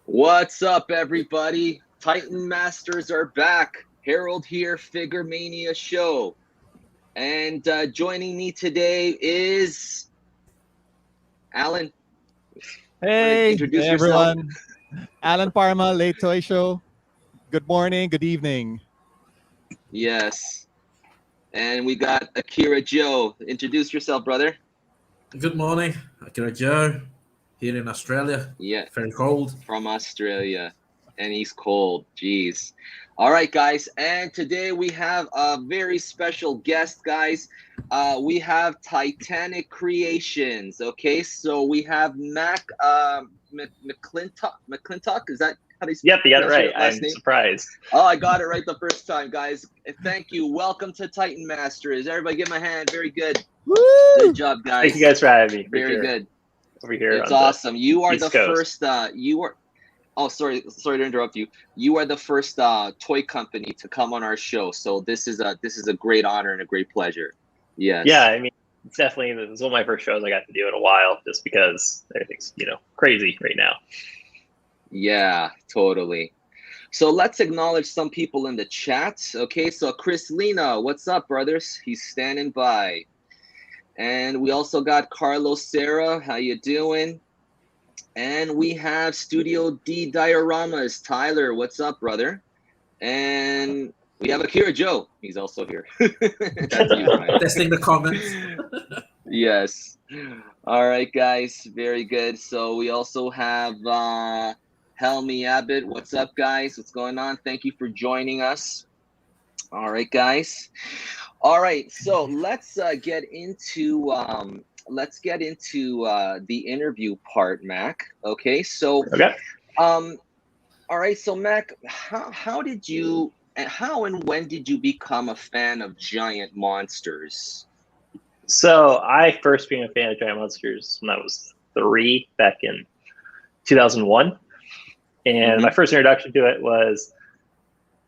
What's up, everybody? Titan Masters are back. Harold here, Figure Mania Show. And joining me today is Alan. Want to Hey, introduce yourself? everyone. Alan Parma, Late Toy Show. Good morning, good evening. Yes. And we got Akira Joe. Introduce yourself, brother. Good morning, Akira Joe, here in Australia. Yeah, Very cold. from Australia. And he's cold. Jeez. All right, guys. And today we have a very special guest, guys. We have Titanic Creations. Okay, so we have Mac McClintock. McClintock, is that how they Yep, you got it pronounce your right. last I'm name? surprised. Oh, I got it right the first time, guys. Thank you. Welcome to Titan Masters. Everybody, give my hand. Very good. Woo! Good job, guys. Thank you guys for having me. For Very sure. good. Over here It's on awesome. You are East the Coast. first. You are. Oh, sorry to interrupt you. You are the first toy company to come on our show, so this is a great honor and a great pleasure. Yes. Yeah, I mean, it's definitely this is one of my first shows I got to do in a while, just because everything's crazy right now. Yeah, totally. So let's acknowledge some people in the chat. Okay, so Chris Lena, what's up, brothers? He's standing by. And we also got Carlos Serra. How you doing? And we have Studio D Dioramas. Tyler, what's up, brother? And we have Akira Joe. He's also here. That's you, Ryan. Testing the comments. Yes. All right, guys. Very good. So we also have Helmy Abbott. What's up, guys? What's going on? Thank you for joining us. All right, guys. All right. So let's get into the interview part, Mac. Okay. So Okay. all right. So Mac, how did you and how and when did you become a fan of giant monsters? So I first became a fan of Giant Monsters when I was 3 back in 2001, and my first introduction to it was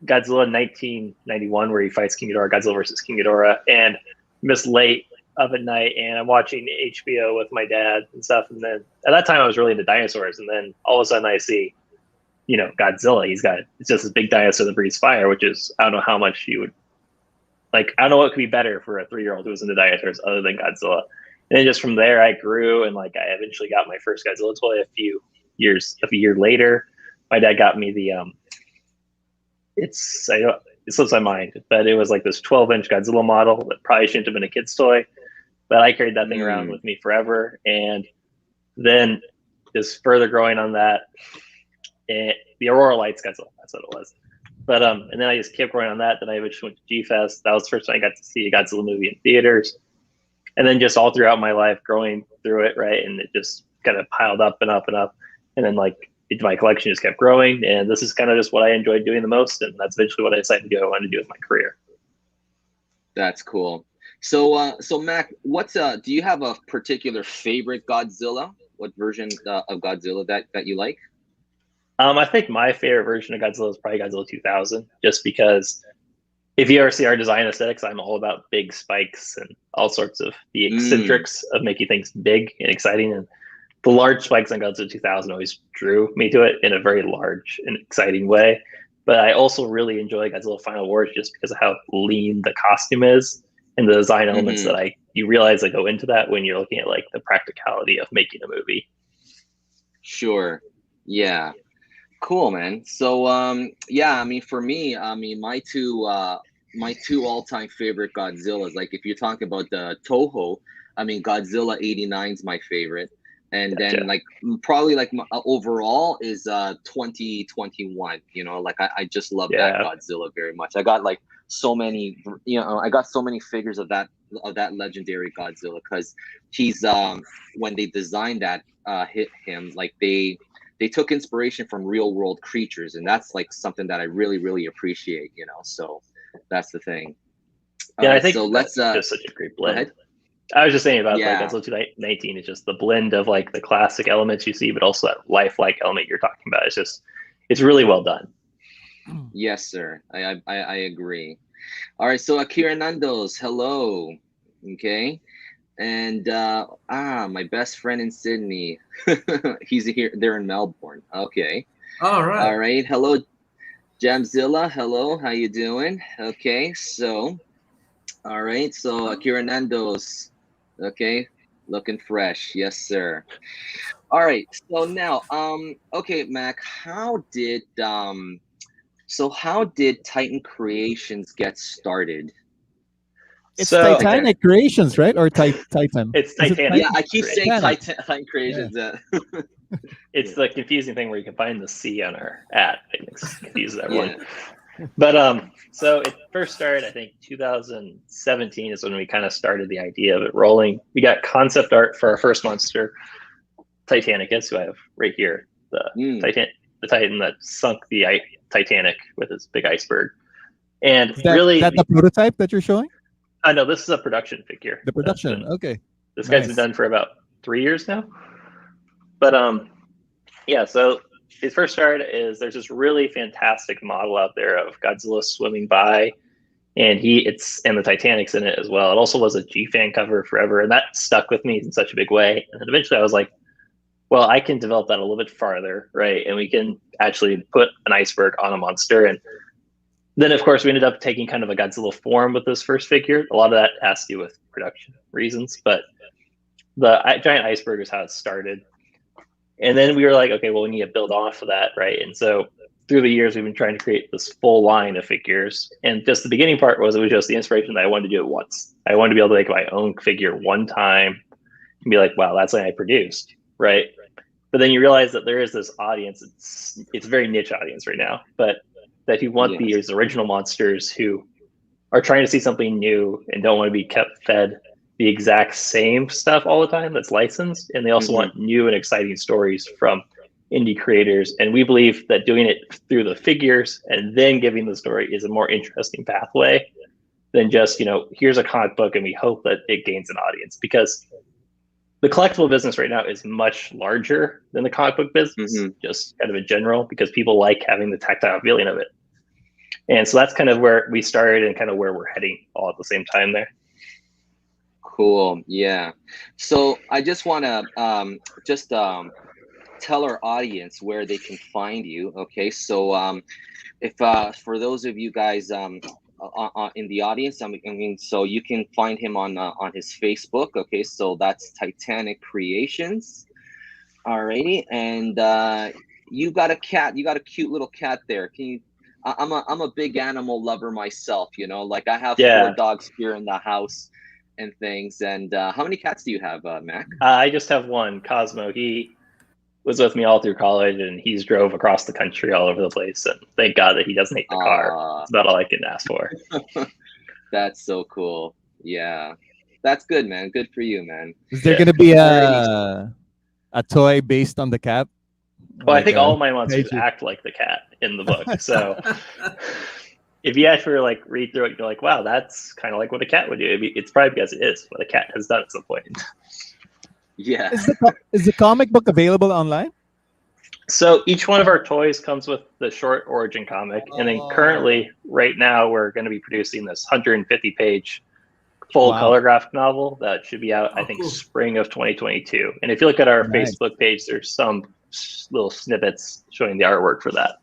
Godzilla 1991, where he fights King Ghidorah, Godzilla versus King Ghidorah, and missed late of at night, and I'm watching HBO with my dad and stuff, and then at that time I was really into dinosaurs, and then all of a sudden I see, Godzilla. It's just this big dinosaur that breathes fire, which is I don't know how much you would like. I don't know what could be better for a 3-year-old who was into dinosaurs other than Godzilla. And then just from there, I grew, and I eventually got my first Godzilla toy a year later. My dad got me the it slips my mind, but it was like this 12-inch Godzilla model that probably shouldn't have been a kid's toy, but I carried that thing around with me forever. And then just further growing on that, the Aurora Lights Godzilla, that's what it was. But and then I just kept growing on that. Then I eventually went to G-Fest. That was the first time I got to see a Godzilla movie in theaters. And then just all throughout my life, growing through it, right, and it just kind of piled up and up and up. And then my collection just kept growing, and this is kind of just what I enjoyed doing the most, and that's eventually what I decided to go on to do with my career. That's cool. So, Mac, do you have a particular favorite Godzilla? What version of Godzilla that you like? I think my favorite version of Godzilla is probably Godzilla 2000, just because if you ever see our design aesthetics, I'm all about big spikes and all sorts of the eccentrics of making things big and exciting. And the large spikes on Godzilla 2000 always drew me to it in a very large and exciting way. But I also really enjoy Godzilla Final Wars just because of how lean the costume is and the design elements that you realize that go into that when you're looking at the practicality of making a movie. Sure. Yeah. Cool, man. So yeah, I mean for me, my two all-time favorite Godzillas, if you're talking about the Toho, I mean Godzilla 89 is my favorite. And Gotcha. then probably my overall is 2021. I just love that Godzilla very much. I got so many, I got so many figures of that legendary Godzilla because he's when they designed that him they took inspiration from real world creatures, and that's something that I really, really appreciate, so that's the thing. Yeah, I think so let's just such a great blend. I was just saying about Godzilla 2019 is just the blend of the classic elements you see, but also that lifelike element you're talking about. It's really well done. Yes, sir. I agree. All right, so Akira Nandos, hello. Okay. And my best friend in Sydney. He's here. They're in Melbourne. Okay. All right. All right. Hello, Jamzilla. Hello. How you doing? Okay. So, all right. So, Akira Nando's. Okay. Looking fresh. Yes, sir. All right. So now, okay, Mac, how did Titan Creations get started? It's So Titanic Creations, right? Or Titan? it's Is it Titanic. Yeah, I keep saying Titanic. Titan Creations. It's the confusing thing where you can find the C on our at. It confuses everyone. Yeah. But so it first started, I think 2017 is when we kind of started the idea of it rolling. We got concept art for our first monster, Titanicus, who I have right here, Mm. the Titan that sunk the Titanic with his big iceberg. And Is that, really, that the prototype that you're showing? I know this is a production figure. The production. Okay. This guy's been done for about 3 years now. But yeah, so his first start is there's this really fantastic model out there of Godzilla swimming by, and and the Titanic's in it as well. It also was a G-Fan cover forever, and that stuck with me in such a big way. And then eventually I was like, well, I can develop that a little bit farther, right? And we can actually put an iceberg on a monster. And then, of course, we ended up taking kind of a Godzilla form with this first figure. A lot of that has to do with production reasons, but the giant iceberg is how it started. And then we were like, okay, well, we need to build off of that, right? And so through the years, we've been trying to create this full line of figures. And just the beginning part it was just the inspiration that I wanted to do it once. I wanted to be able to make my own figure one time and be like, wow, that's something I produced, right? But then you realize that there is this audience. It's a very niche audience right now, but that you want these original monsters who are trying to see something new and don't want to be kept fed the exact same stuff all the time that's licensed. And they also want new and exciting stories from indie creators. And we believe that doing it through the figures and then giving the story is a more interesting pathway than just, here's a comic book and we hope that it gains an audience, because the collectible business right now is much larger than the comic book business, just kind of in general, because people like having the tactile feeling of it. And so that's kind of where we started and kind of where we're heading all at the same time there. Cool. Yeah. So I just want to tell our audience where they can find you. Okay. So if for those of you guys in the audience, so you can find him on his Facebook. Okay. So that's Titanic Creations. Alrighty. And you got a cat. You got a cute little cat there. Can you? I'm a big animal lover myself. Like I have 4 dogs here in the house and things. And how many cats do you have, Mac? I just have one, Cosmo. He was with me all through college, and he's drove across the country all over the place. And thank God that he doesn't hate the car. That's about all I can ask for. That's so cool. Yeah, that's good, man. Good for you, man. Is there going to be a toy based on the cat? Well, I think all of my monsters act like the cat in the book. So if you actually read through it, you're like, wow, that's kind of like what a cat would do. It's probably because it is what a cat has done at some point. Yeah. Is the comic book available online? So each one of our toys comes with the short origin comic. And then currently, right now, we're going to be producing this 150-page full color graphic novel that should be out, I think, spring of 2022. And if you look at our Facebook page, there's some little snippets showing the artwork for that.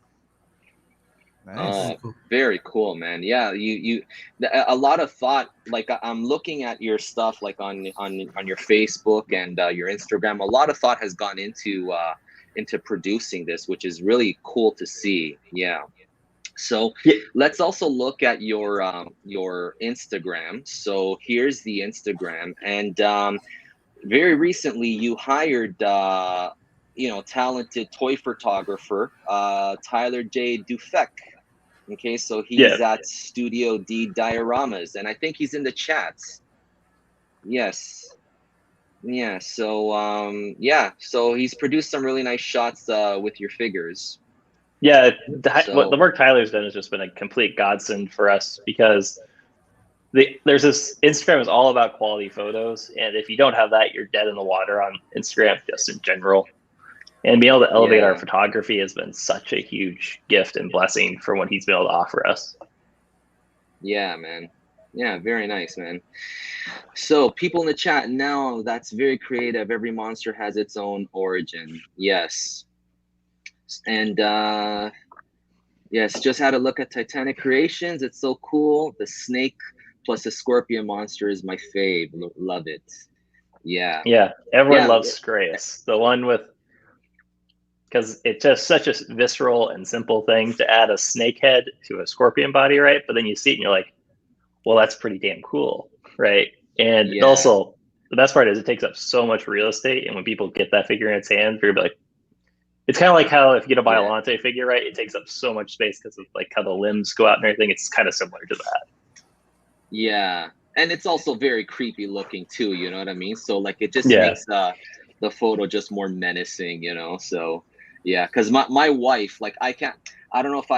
Nice. Very cool, man. Yeah, you a lot of thought. Like I'm looking at your stuff, like on your Facebook and your Instagram. A lot of thought has gone into producing this, which is really cool to see. Yeah. So let's also look at your Instagram. So here's the Instagram, and very recently you hired talented toy photographer Tyler J. Dufek. Okay, so he's at Studio D Dioramas, and I think he's in the chats. Yes. Yeah, so so he's produced some really nice shots with your figures. Yeah, what the work Tyler's done has just been a complete godsend for us, because there's this Instagram is all about quality photos, and if you don't have that, you're dead in the water on Instagram just in general. And being able to elevate our photography has been such a huge gift and blessing for what he's been able to offer us. Yeah, man. Yeah, very nice, man. So people in the chat now, that's very creative. Every monster has its own origin. Yes. And yes, just had a look at Titanic Creations. It's so cool. The snake plus the scorpion monster is my fave. Love it. Yeah. Yeah, everyone Yeah. loves Scraeus, the one with, because it's just such a visceral and simple thing to add a snake head to a scorpion body, right? But then you see it and you're like, well, that's pretty damn cool, right? And it Yeah. also, the best part is it takes up so much real estate, and when people get that figure in its hand, you're like, it's kind of like how if you get a Biollante figure, right, it takes up so much space because of like how the limbs go out and everything. It's kind of similar to that. Yeah, and it's also very creepy looking too. You know what I mean? So like it just makes the photo just more menacing. You know? So yeah, because my wife, like I don't know if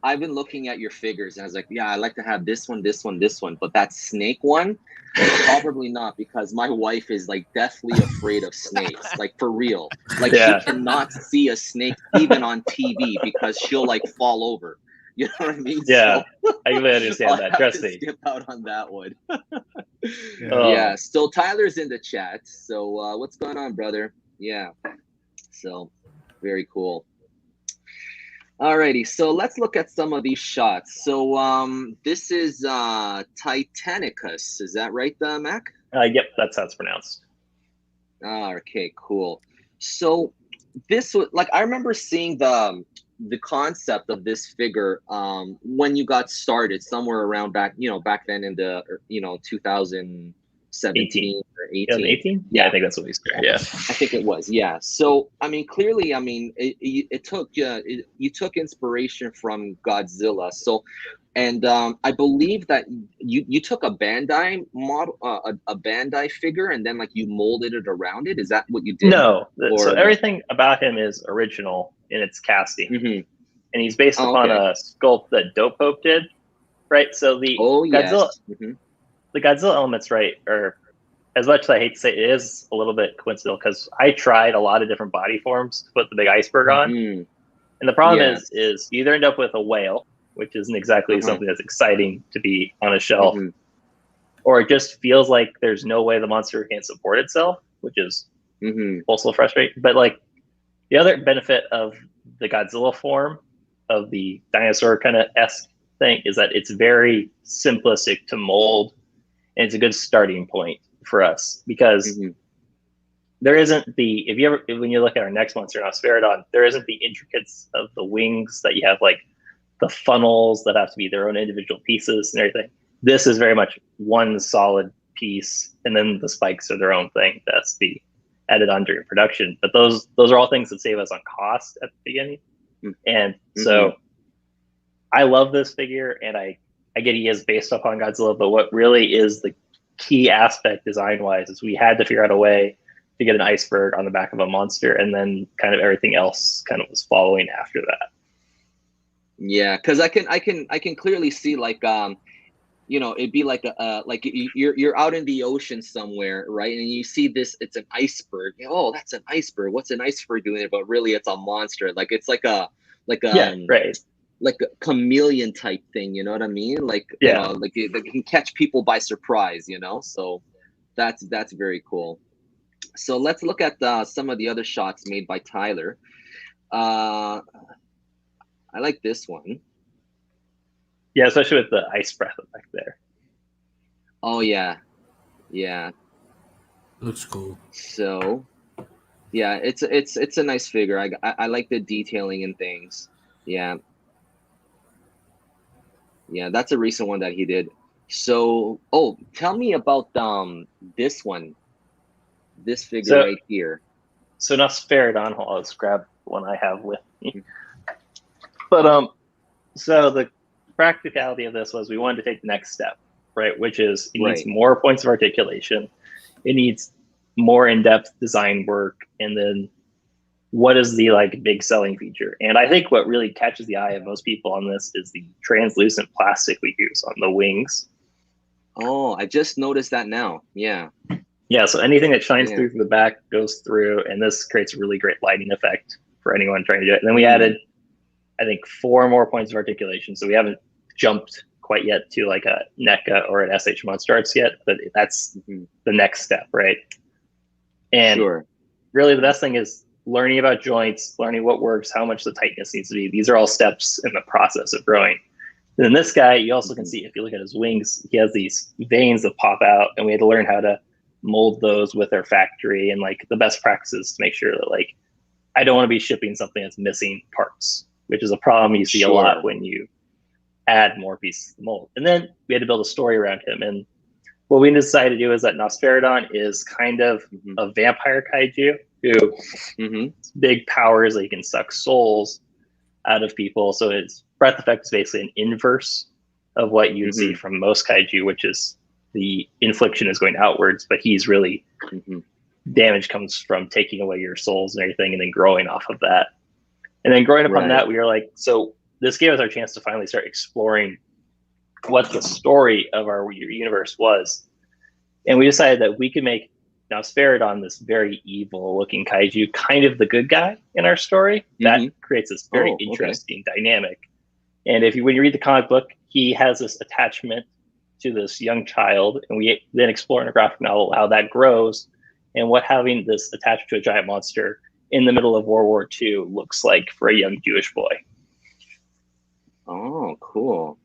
I've been looking at your figures and I was like, yeah, I like to have this one, this one, this one, but that snake one, probably not, because my wife is like deathly afraid of snakes, like for real. Like she cannot see a snake even on TV because she'll like fall over. You know what I mean? Yeah, so, I really understand that. Trust me. Skip out on that one. Yeah. Yeah. So Tyler's in the chat. So what's going on, brother? Yeah. So very cool. Alrighty, so let's look at some of these shots. So this is Titanicus, is that right, Mac? Yep, that's how it's pronounced. Okay, cool. So this was like, I remember seeing the concept of this figure when you got started somewhere around back then in the 2017 or 18. 18? Yeah, I think that's what we started. Yeah, I think it was. Yeah. So I mean, clearly, I mean, it took you took inspiration from Godzilla. So, and I believe that you took a Bandai model, a Bandai figure, and then like you molded it around it. Is that what you did? No. So everything about him is original in its casting, and he's based upon a sculpt that Dope Pope did, right? So the Godzilla, the Godzilla elements, right, are, as much as I hate to say, it is a little bit coincidental because I tried a lot of different body forms to put the big iceberg on, and the problem is you either end up with a whale, which isn't exactly something that's exciting to be on a shelf, or it just feels like there's no way the monster can support itself, which is also frustrating. But like the other benefit of the Godzilla form of the dinosaur kind of esque thing is that it's very simplistic to mold, and it's a good starting point for us because there isn't when you look at our next monster, Nosferodon, there isn't the intricacies of the wings that you have, like the funnels that have to be their own individual pieces and everything. This is very much one solid piece, and then the spikes are their own thing. That's the added on during production. But those are all things that save us on cost at the beginning. And so I love this figure, and I get he is based upon Godzilla, but what really is the key aspect design-wise is we had to figure out a way to get an iceberg on the back of a monster, and then kind of everything else kind of was following after that. Yeah, because I can clearly see like it'd be like like you're out in the ocean somewhere, right? And you see this, it's an iceberg. Oh, that's an iceberg. What's an iceberg doing? But really, it's a monster. Like it's like a like a chameleon type thing. You know what I mean? Like like it can catch people by surprise. So that's very cool. So let's look at some of the other shots made by Tyler. I like this one. Yeah, especially with the ice breath effect there. Oh yeah, yeah. Looks cool. So, yeah, it's a nice figure. I like the detailing and things. Yeah, yeah. That's a recent one that he did. So, tell me about this one, this figure right here. So Nosferodon. Hold on, let's grab one I have with me. But so the practicality of this was we wanted to take the next step, right? Which is it needs more points of articulation. It needs more in-depth design work. And then what is the like big selling feature? And I think what really catches the eye of most people on this is the translucent plastic we use on the wings. Oh, I just noticed that now. Yeah. Yeah, so anything that shines through from the back goes through, and this creates a really great lighting effect for anyone trying to do it. And then we added, I think, 4 more points of articulation. So we haven't jumped quite yet to like a NECA or an SH Monster Arts yet, but that's the next step, right? And really the best thing is learning about joints, learning what works, how much the tightness needs to be. These are all steps in the process of growing. And then this guy, you also can see, if you look at his wings, he has these veins that pop out, and we had to learn how to mold those with our factory and like the best practices to make sure that like I don't want to be shipping something that's missing parts, which is a problem you see a lot when you add more pieces to the mold. And then we had to build a story around him. And what we decided to do is that Nosferodon is kind of a vampire kaiju who big powers that he can suck souls out of people. So his breath effect is basically an inverse of what you'd see from most kaiju, which is the infliction is going outwards, but he's really damage comes from taking away your souls and everything and then growing off of that. And then growing upon that, we were like, so this gave us our chance to finally start exploring what the story of our universe was. And we decided that we could make Nosferodon this very evil looking kaiju, kind of the good guy in our story. That creates this very interesting dynamic. And when you read the comic book, he has this attachment to this young child, and we then explore in a graphic novel how that grows and what having this attached to a giant monster in the middle of World War II looks like for a young Jewish boy. Oh, cool.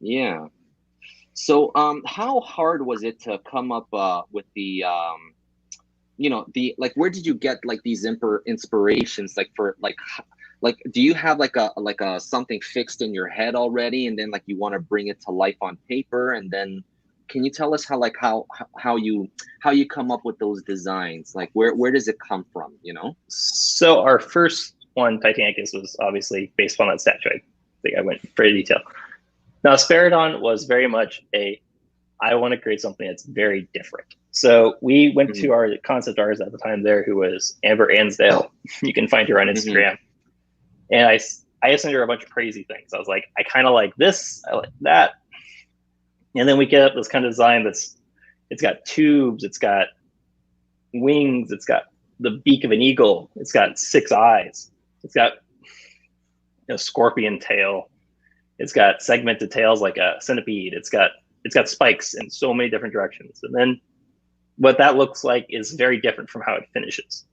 Yeah. So, how hard was it to come up with the, where did you get like these inspirations, like for like, do you have like a something fixed in your head already, and then like you want to bring it to life on paper, and then can you tell us how you come up with those designs? Like where does it come from? So our first one, Titanicus, was obviously based on that statue. I think I went pretty detailed. Now, Speridon was very much I want to create something that's very different. So we went to our concept artist at the time there, who was Amber Ansdale. You can find her on Instagram. And I sent her a bunch of crazy things. I was like, I kind of like this, I like that. And then we get up this kind of design it's got tubes, it's got wings, it's got the beak of an eagle, it's got 6 eyes, it's got a scorpion tail, it's got segmented tails like a centipede, it's got spikes in so many different directions. And then what that looks like is very different from how it finishes.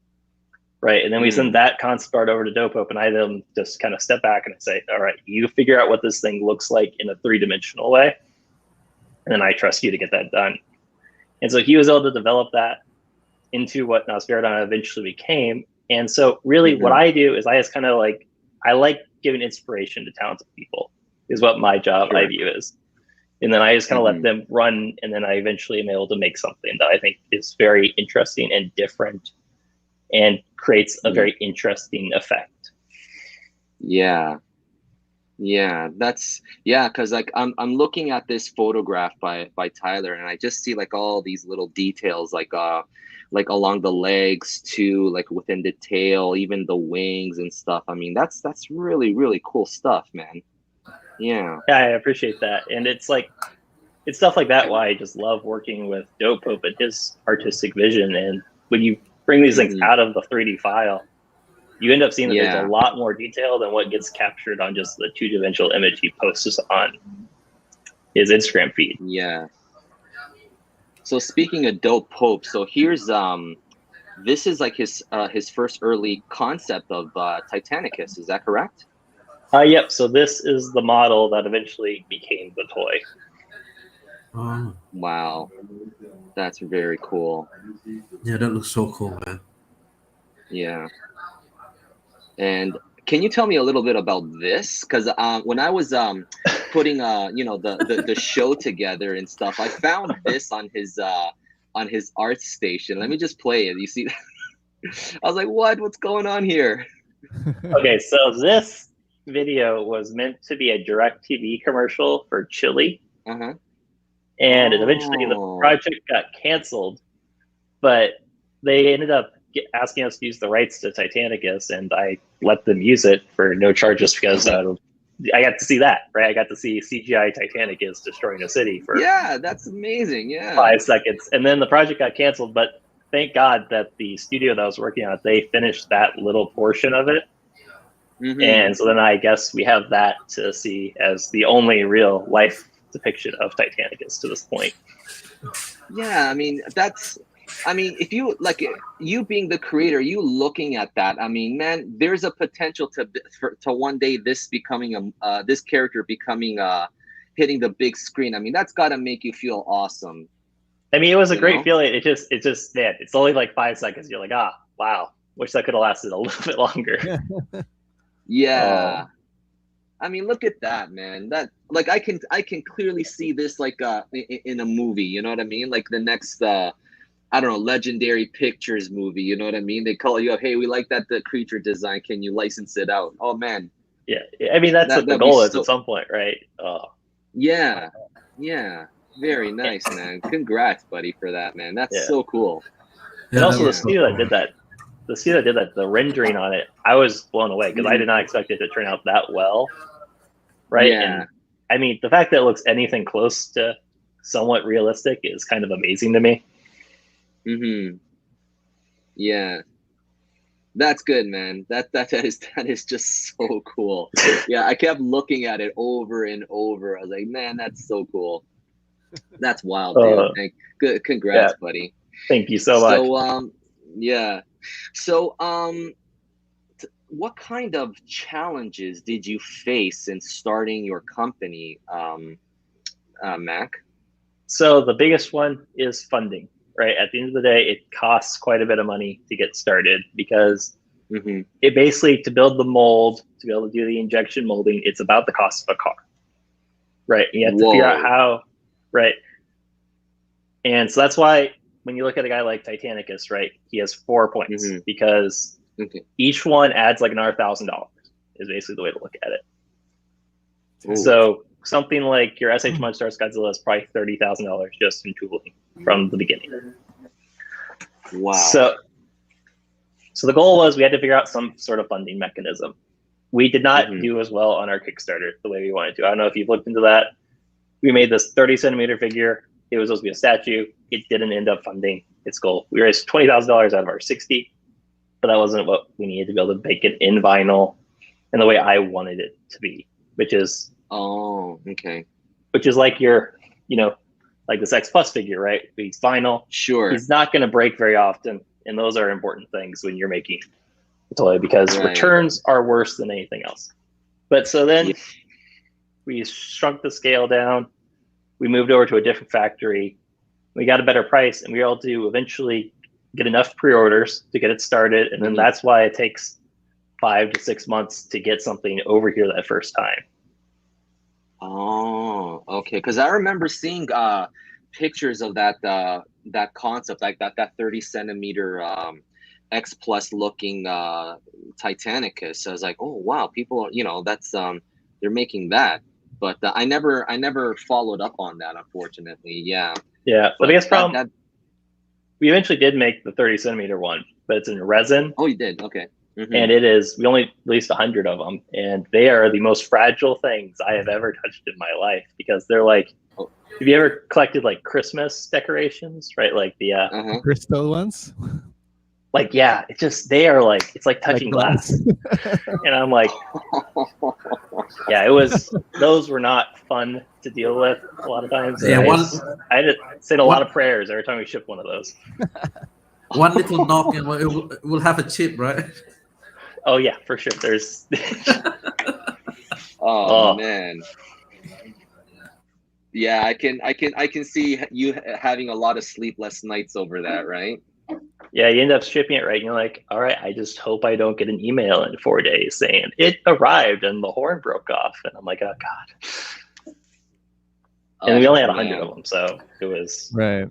Right. And then we send that concept art over to Dope Hope, and I then just kind of step back and say, all right, you figure out what this thing looks like in a 3-dimensional way. And then I trust you to get that done. And so he was able to develop that into what Nosferodon eventually became. And so really what I do is I just kind of I like giving inspiration to talented people is what my job I view is. And then I just kind of let them run. And then I eventually am able to make something that I think is very interesting and different and creates a very interesting effect. Yeah. Because like I'm looking at this photograph by Tyler, and I just see like all these little details, like along the legs too, like within the tail, even the wings and stuff. I mean, that's really, really cool stuff, man. Yeah, I appreciate that. And it's stuff like that why I just love working with Dope Hope and his artistic vision. And when you bring these things out of the 3D file, you end up seeing that there's a lot more detail than what gets captured on just the 2-dimensional image he posts on his Instagram feed. Yeah. So speaking of Dope Hope, so here's this is like his first early concept of Titanicus. Is that correct? Yep. So this is the model that eventually became the toy. Wow, that's very cool. Yeah, that looks so cool, man. Yeah. And can you tell me a little bit about this? Because when I was putting the show together and stuff, I found this on his art station. Let me just play it. You see, I was like, what's going on here? Okay, so this video was meant to be a DirecTV commercial for Chili. And eventually the project got canceled, but they ended up asking us to use the rights to Titanicus, and I let them use it for no charges because I got to see that, right? I got to see CGI Titanicus destroying a city for that's amazing. 5 seconds. And then the project got canceled, but thank God that the studio that I was working on it, they finished that little portion of it. And so then I guess we have that to see as the only real life depiction of Titanicus to this point. Yeah, I mean, that's I mean, if you like you being the creator, you looking at that, I mean, man, there's a potential to one day this becoming this character becoming hitting the big screen. I mean, that's got to make you feel awesome. I mean, it was a You great know? feeling. It just, man, it's only like 5 seconds. You're like, wow, wish that could have lasted a little bit longer. Yeah. I mean, look at that, man. That like I can clearly see this like in a movie. You know what I mean? Like the next I don't know, Legendary Pictures movie. You know what I mean? They call you up. Hey, we like the creature design. Can you license it out? Oh man. Yeah, I mean that's what the that'd be goal is so. at some point, right? Yeah. Yeah. Very nice, man. Congrats, buddy, for that, man. That's Yeah. so cool. And Yeah, also that the was so studio that cool. did that, the rendering on it, I was blown away because I did not expect it to turn out that well, right? Yeah. And I mean, the fact that it looks anything close to somewhat realistic is kind of amazing to me. Mm-hmm. Yeah. That's good, man. That is just so cool. Yeah, I kept looking at it over and over. I was like, man, that's so cool. That's wild, dude. Good, congrats, buddy. Thank you so much. So, yeah. So, what kind of challenges did you face in starting your company, Mac? So the biggest one is funding, right? At the end of the day, it costs quite a bit of money to get started because it basically, to build the mold, to be able to do the injection molding, it's about the cost of a car, right? You have to figure out how, right? And so that's why when you look at a guy like Titanicus, right, he has 4 points because each one adds like another $1,000 is basically the way to look at it. Ooh. So something like your SH Monstars Godzilla is probably $30,000 just in tooling from the beginning. Wow. So the goal was we had to figure out some sort of funding mechanism. We did not do as well on our Kickstarter the way we wanted to. I don't know if you've looked into that. We made this 30-centimeter figure. It was supposed to be a statue. It didn't end up funding its goal. We raised $20,000 out of our 60, but that wasn't what we needed to be able to make it in vinyl and the way I wanted it to be, which is which is like your, like this X Plus figure, right? He's vinyl. Sure. He's not going to break very often, and those are important things when you're making a toy because returns are worse than anything else. But so then we shrunk the scale down. We moved over to a different factory. We got a better price, and we were able to eventually get enough pre-orders to get it started. And then that's why it takes 5 to 6 months to get something over here that first time. Oh, okay. Because I remember seeing pictures of that concept, like that 30-centimeter X Plus looking Titanicus. So I was like, oh wow, people, that's they're making that. But I never followed up on that, unfortunately. Yeah. Yeah. The biggest problem, we eventually did make the 30-centimeter one, but it's in resin. Oh, you did? Okay. And we only released 100 of them, and they are the most fragile things I have ever touched in my life because they're like, have you ever collected like Christmas decorations, right? Like the crystal ones? Like, yeah, they are like, it's like touching glass. And I'm like, yeah, those were not fun to deal with a lot of times. Yeah, I had to say a lot of prayers every time we shipped one of those. One little knock and it will have a chip, right? Oh yeah, for sure. There's. oh man. Yeah, I can see you having a lot of sleepless nights over that, right? Yeah, you end up shipping it, right? And you're like, all right, I just hope I don't get an email in 4 days saying it arrived and the horn broke off. And I'm like, oh God. And we only had 100 of them, so it was right.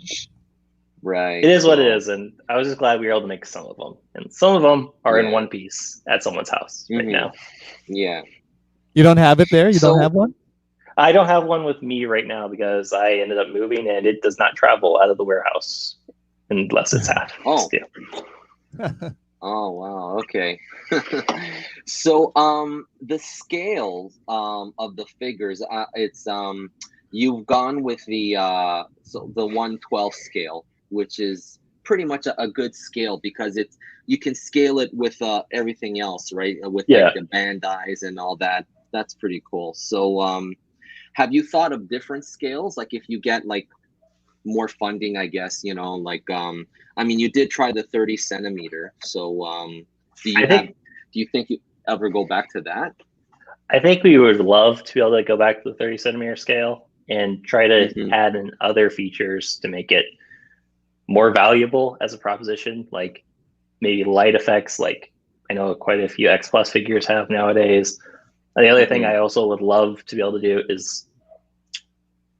It is what it is, and I was just glad we were able to make some of them. And some of them are in one piece at someone's house right now. Yeah. You don't have it there? You don't have one? I don't have one with me right now because I ended up moving, and it does not travel out of the warehouse unless it's had. Oh. Oh wow. Okay. So the scale of the figures, it's you've gone with the 1/12 scale, which is pretty much a good scale because you can scale it with everything else, right? With like the Bandais and all that. That's pretty cool. So have you thought of different scales? Like if you get like more funding, I guess, like I mean, you did try the 30 centimeter. So do you think you ever go back to that? I think we would love to be able to go back to the 30 centimeter scale and try to add in other features to make it more valuable as a proposition, like maybe light effects, like I know quite a few X Plus figures have nowadays. And the other thing I also would love to be able to do is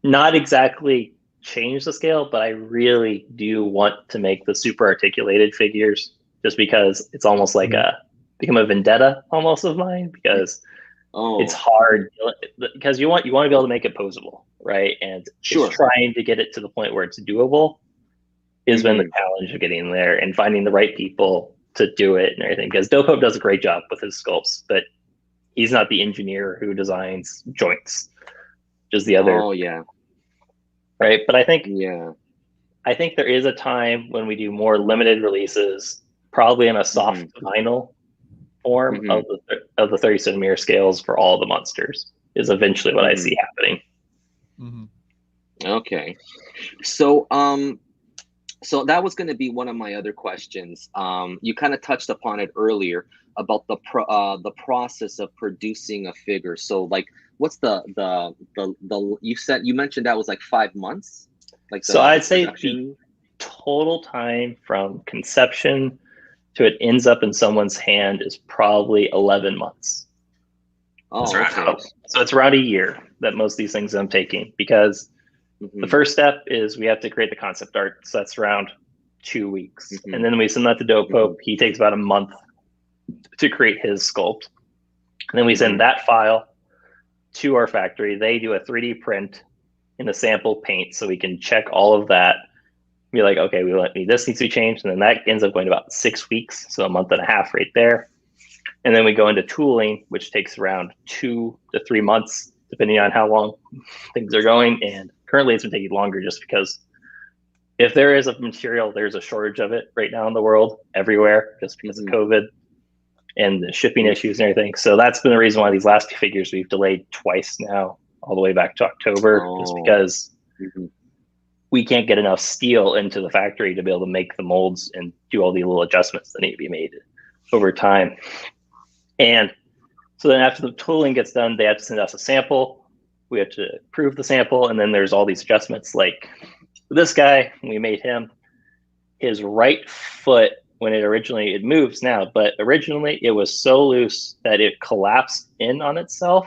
not exactly change the scale, but I really do want to make the super articulated figures, just because it's almost like become a vendetta almost of mine, because it's hard, because you want to be able to make it posable, right? And just trying to get it to the point where it's doable is been the challenge of getting there and finding the right people to do it and everything. Because Dope Hope does a great job with his sculpts, but he's not the engineer who designs joints, just the other. Oh yeah. Right, but I think there is a time when we do more limited releases, probably in a soft vinyl form of the 30 centimeter scales for all the monsters, is eventually what I see happening. Okay, so so that was going to be one of my other questions. You kind of touched upon it earlier about the process of producing a figure. So like, what's the you mentioned that was like 5 months, like so I'd say the total time from conception to it ends up in someone's hand is probably 11 months. So it's around a year that most of these things I'm taking, because the first step is we have to create the concept art. So that's around 2 weeks. And then we send that to Dope Hope. He takes about a month to create his sculpt. And then we send that file to our factory. They do a 3D print in a sample paint, so we can check all of that. Be like, okay, this needs to be changed. And then that ends up going to about 6 weeks. So a month and a half right there. And then we go into tooling, which takes around 2 to 3 months, depending on how long things are going. And currently it's been taking longer just because if there is a material, there's a shortage of it right now in the world, everywhere, just because of COVID and the shipping issues and everything. So that's been the reason why these last two figures we've delayed twice now, all the way back to October, just because we can't get enough steel into the factory to be able to make the molds and do all the little adjustments that need to be made over time. And so then after the tooling gets done, they have to send us a sample. We have to approve the sample. And then there's all these adjustments, like this guy, we made him, his right foot, when it moves now, but originally it was so loose that it collapsed in on itself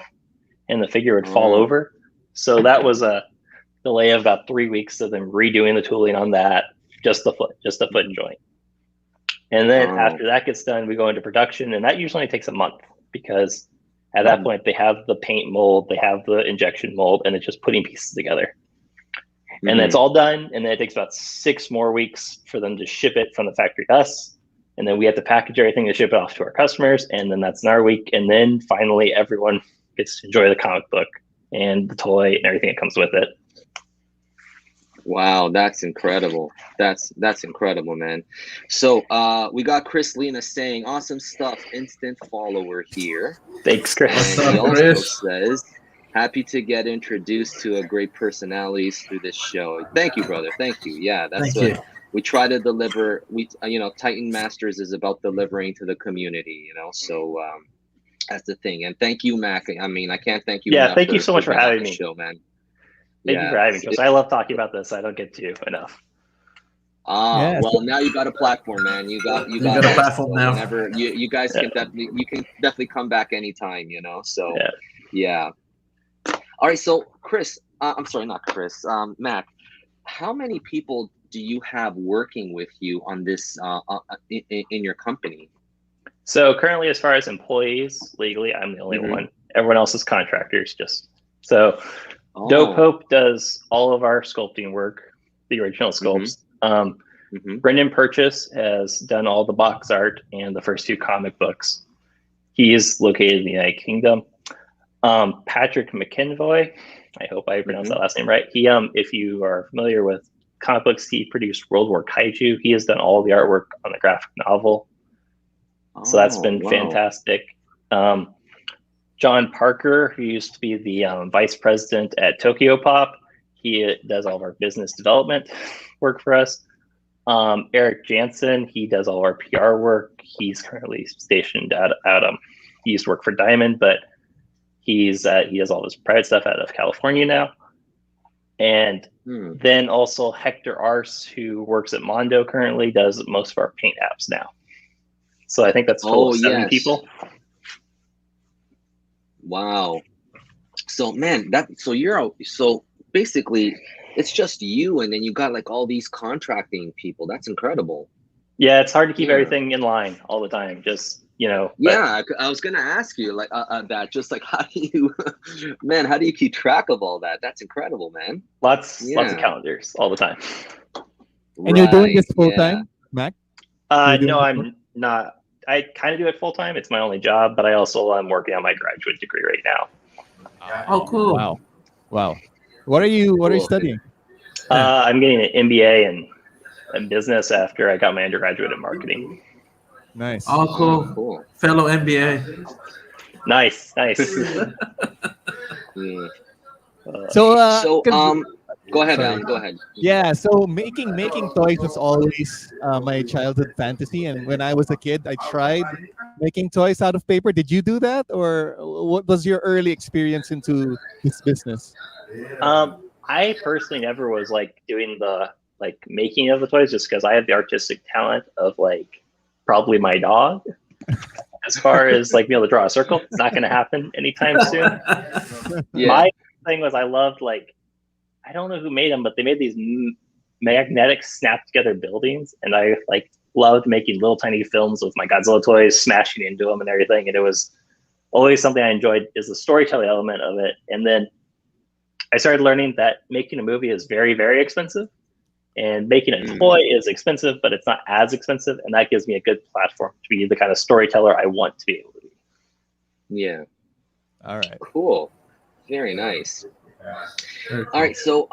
and the figure would fall over. So that was a delay of about 3 weeks of them redoing the tooling on that, just the foot joint. And then after that gets done, we go into production, and that usually takes a month, because at that point they have the paint mold, they have the injection mold, and it's just putting pieces together. And that's all done, and then it takes about 6 more weeks for them to ship it from the factory to us. And then we have to package everything to ship it off to our customers, and then that's another week. And then finally everyone gets to enjoy the comic book and the toy and everything that comes with it. Wow, that's incredible. That's incredible, man. So we got Chris Lena saying, awesome stuff, instant follower here. Thanks, Chris. And he also says, happy to get introduced to a great personalities through this show. Thank you, brother. Thank you. Yeah, that's what we try to deliver. We, Titan Masters is about delivering to the community, so that's the thing. And thank you, Mac. I mean, I can't thank you enough. Thank you so much for having me. Show, man. Thank you for having me, because I love talking about this. I don't get to enough. Well, now you got a platform, man. You got a platform now. Whenever you guys can definitely come back anytime, So yeah. All right, so Chris, I'm sorry, not Chris, Mac, how many people do you have working with you on this in your company? So currently, as far as employees, legally, I'm the only one. Everyone else is contractors. Dope Hope does all of our sculpting work, the original sculpts. Brendan Purchase has done all the box art and the first 2 comic books. He is located in the United Kingdom. Patrick McKenvoy, I hope I pronounced that last name right. He, if you are familiar with comic books, he produced World War Kaiju. He has done all the artwork on the graphic novel. So that's been fantastic. John Parker, who used to be the vice president at Tokyo Pop, He does all of our business development work for us. Eric Jansen, he does all our PR work. He's currently stationed at he used to work for Diamond, but he does all this private stuff out of California now. And then also Hector Arce, who works at Mondo currently, does most of our paint apps now. So I think that's a total of 7 people. Wow. So man, so basically it's just you, and then you got like all these contracting people. That's incredible. Yeah, it's hard to keep everything in line all the time. Just, you know. Yeah, I was gonna ask you like that. Just like, how do you, man? How do you keep track of all that? That's incredible, man. Lots of calendars all the time. And you're doing this full time, Mac? No, I'm not. I kind of do it full time. It's my only job, but I also am working on my graduate degree right now. Oh, cool! Wow. What are you studying? I'm getting an MBA in business after I got my undergraduate in marketing. Nice. Oh, cool. Fellow MBA. Nice. So go ahead, Alan. Go ahead. Yeah, so making toys was always my childhood fantasy, and when I was a kid, I tried making toys out of paper. Did you do that, or what was your early experience into this business? I personally never was like doing the like making of the toys, just because I have the artistic talent of like probably my dog. As far as like being able to draw a circle, it's not going to happen anytime soon. My thing was I loved like, I don't know who made them, but they made these magnetic snap together buildings, and I like loved making little tiny films with my Godzilla toys, smashing into them and everything. And it was always something I enjoyed, is the storytelling element of it. And then I started learning that making a movie is very, very expensive, and making a toy is expensive, but it's not as expensive. And that gives me a good platform to be the kind of storyteller I want to be able to be. Yeah. All right. Cool. Very nice. All right. So,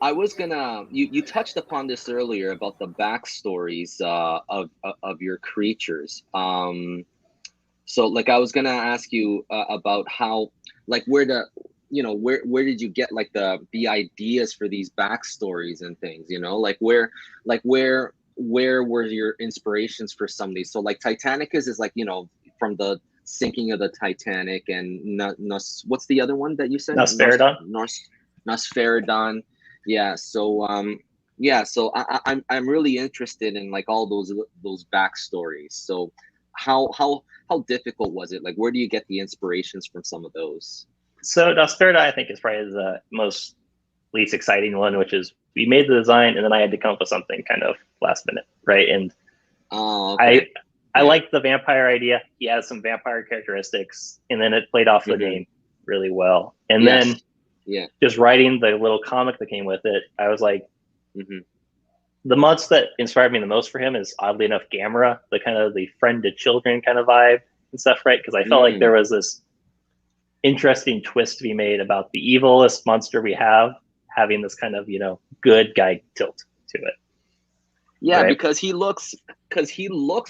I was gonna, you touched upon this earlier about the backstories of your creatures. So like I was gonna ask you about how, like, where did you get like the ideas for these backstories and things, like where were your inspirations for some of these? So like Titanic is like, from the sinking of the Titanic, and what's the other one that you said? Nosferatu. Yeah. So so I'm really interested in like all those backstories. So how difficult was it? Like, where do you get the inspirations from some of those? So Nosferatu, I think, is probably the most least exciting one, which is we made the design and then I had to come up with something kind of last minute, right? And I liked the vampire idea. He has some vampire characteristics, and then it played off the game really well. And then just writing the little comic that came with it, I was like, the months that inspired me the most for him is, oddly enough, Gamera, the kind of the friend to children kind of vibe and stuff, right? Because I felt like there was this interesting twist to be made about the evilest monster we have having this kind of good guy tilt to it. Yeah, right? because he looks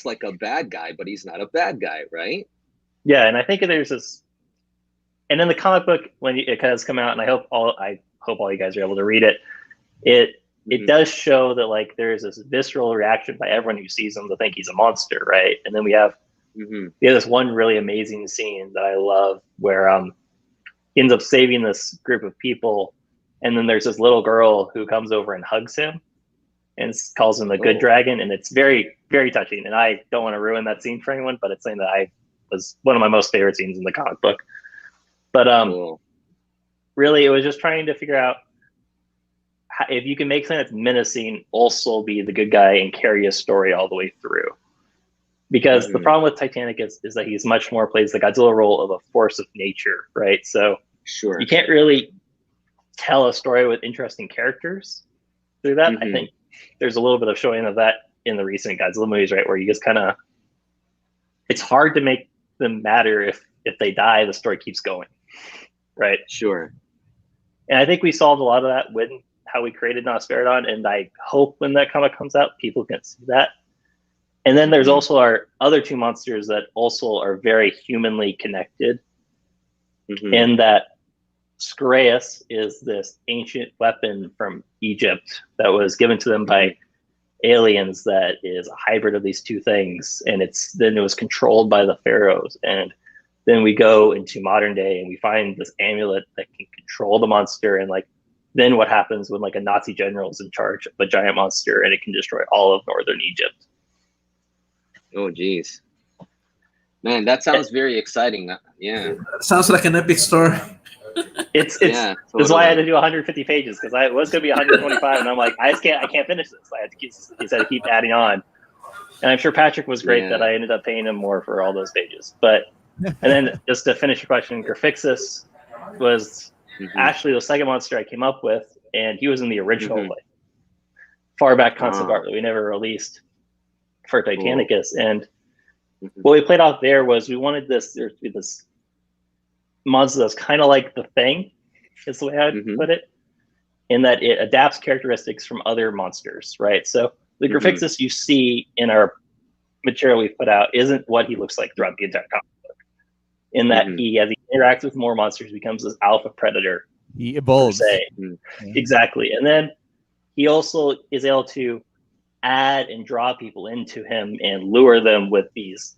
like a bad guy, but he's not a bad guy, right? Yeah, and I think there's this, and in the comic book when it has come out, and I hope all you guys are able to read it. It does show that like there's this visceral reaction by everyone who sees him to think he's a monster, right? And then we have this one really amazing scene that I love where he ends up saving this group of people, and then there's this little girl who comes over and hugs him and calls him the good dragon, and it's very, very touching. And I don't want to ruin that scene for anyone, but it's something that was one of my most favorite scenes in the comic book. But really, it was just trying to figure out if you can make something that's menacing also be the good guy and carry a story all the way through. Because the problem with Titanic is that he's much more plays the Godzilla role of a force of nature, right? So you can't really tell a story with interesting characters through that. I think there's a little bit of showing of that in the recent Godzilla movies, right? Where you just kind of, it's hard to make them matter if they die, the story keeps going, right? Sure. And I think we solved a lot of that with how we created Nosferatu, and I hope when that comic comes out, people can see that. And then there's also our other two monsters that also are very humanly connected, in that Scraeus is this ancient weapon from Egypt that was given to them by aliens that is a hybrid of these two things, and it was controlled by the pharaohs. And then we go into modern day and we find this amulet that can control the monster, and like then what happens when like a Nazi general is in charge of a giant monster and it can destroy all of northern Egypt. Oh geez, man, that sounds very exciting. Yeah, Sounds like an epic story. It's yeah, That's why I had to totally. do 150 pages, because I was going to be 125, and I'm like, I can't finish this. I had to keep adding on. And I'm sure Patrick was great that I ended up paying him more for all those pages. But and then just to finish your question, Grafixus was actually the second monster I came up with, and he was in the original like far back concept art that we never released for Titanicus. And what we played out there was we wanted there to be this monster that's kind of like the Thing, is the way I'd put it, in that it adapts characteristics from other monsters, right? So the Grafixus you see in our material we've put out isn't what he looks like throughout the entire comic book. In that as he interacts with more monsters, becomes this alpha predator. He evolves. Exactly. And then he also is able to add and draw people into him and lure them with these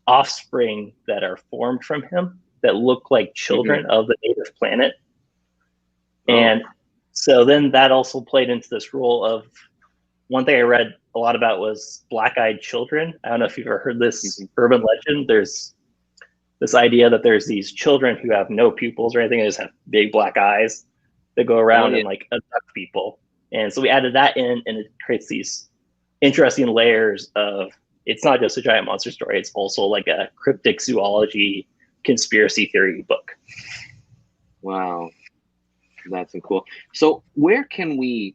offspring that are formed from him that look like children of the native planet. And so then that also played into this role of, one thing I read a lot about was black-eyed children. I don't know if you've ever heard this urban legend. There's this idea that there's these children who have no pupils or anything, they just have big black eyes that go around and like abduct people. And so we added that in, and it creates these interesting layers of, it's not just a giant monster story, it's also like a cryptic zoology conspiracy theory book. Wow, that's cool. So where can we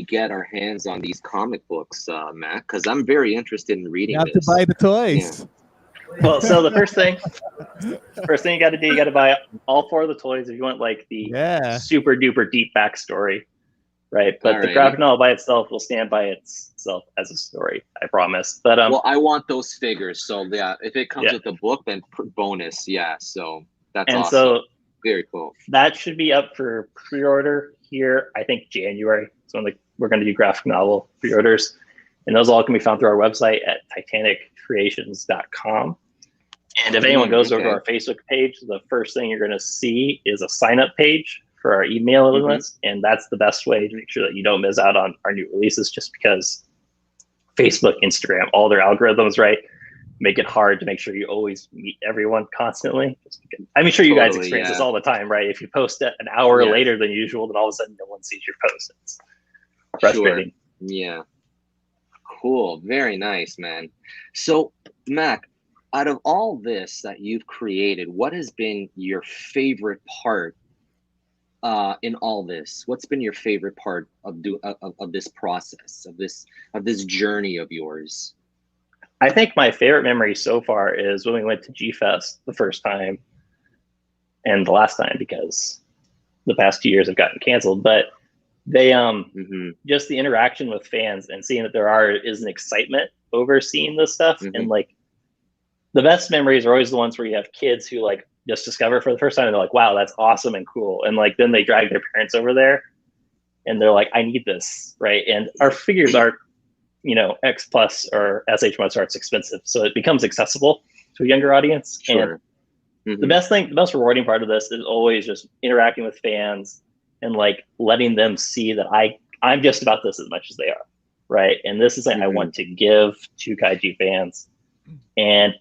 get our hands on these comic books, Matt? Because I'm very interested in reading. You have to buy the toys. Well, so the first thing you got to do, you got to buy all 4 of the toys if you want like the super duper deep backstory, right? But the graphic novel by itself will stand by itself as a story, I promise. But well, I want those figures, so yeah, if it comes with the book, then bonus, so that's awesome. So very cool. That should be up for pre-order here, I think January. So we're going to do graphic novel pre-orders, and those all can be found through our website at titaniccreations.com. And if anyone goes over to our Facebook page, the first thing you're going to see is a sign-up page for our email list, and that's the best way to make sure that you don't miss out on our new releases, just because Facebook, Instagram, all their algorithms, right, make it hard to make sure you always meet everyone constantly. I'm sure you guys experience this all the time, right? If you post it an hour later than usual, then all of a sudden no one sees your post. It's frustrating. Yeah. Cool. Very nice, man. So, Mac, out of all this that you've created, what has been your favorite part in all this? What's been your favorite part of this process, of this journey of yours? I think my favorite memory so far is when we went to G-Fest the first time and the last time, because the past 2 years have gotten canceled. But they just the interaction with fans and seeing that there is an excitement over seeing this stuff. And like the best memories are always the ones where you have kids who like just discover for the first time and they're like, wow, that's awesome and cool. And like then they drag their parents over there and they're like, I need this, right? And our figures aren't, X plus or SH Monster Art's expensive, so it becomes accessible to a younger audience. Sure. And the most rewarding part of this is always just interacting with fans and like letting them see that I'm just about this as much as they are, right? And this is something I want to give to Kaiju fans, and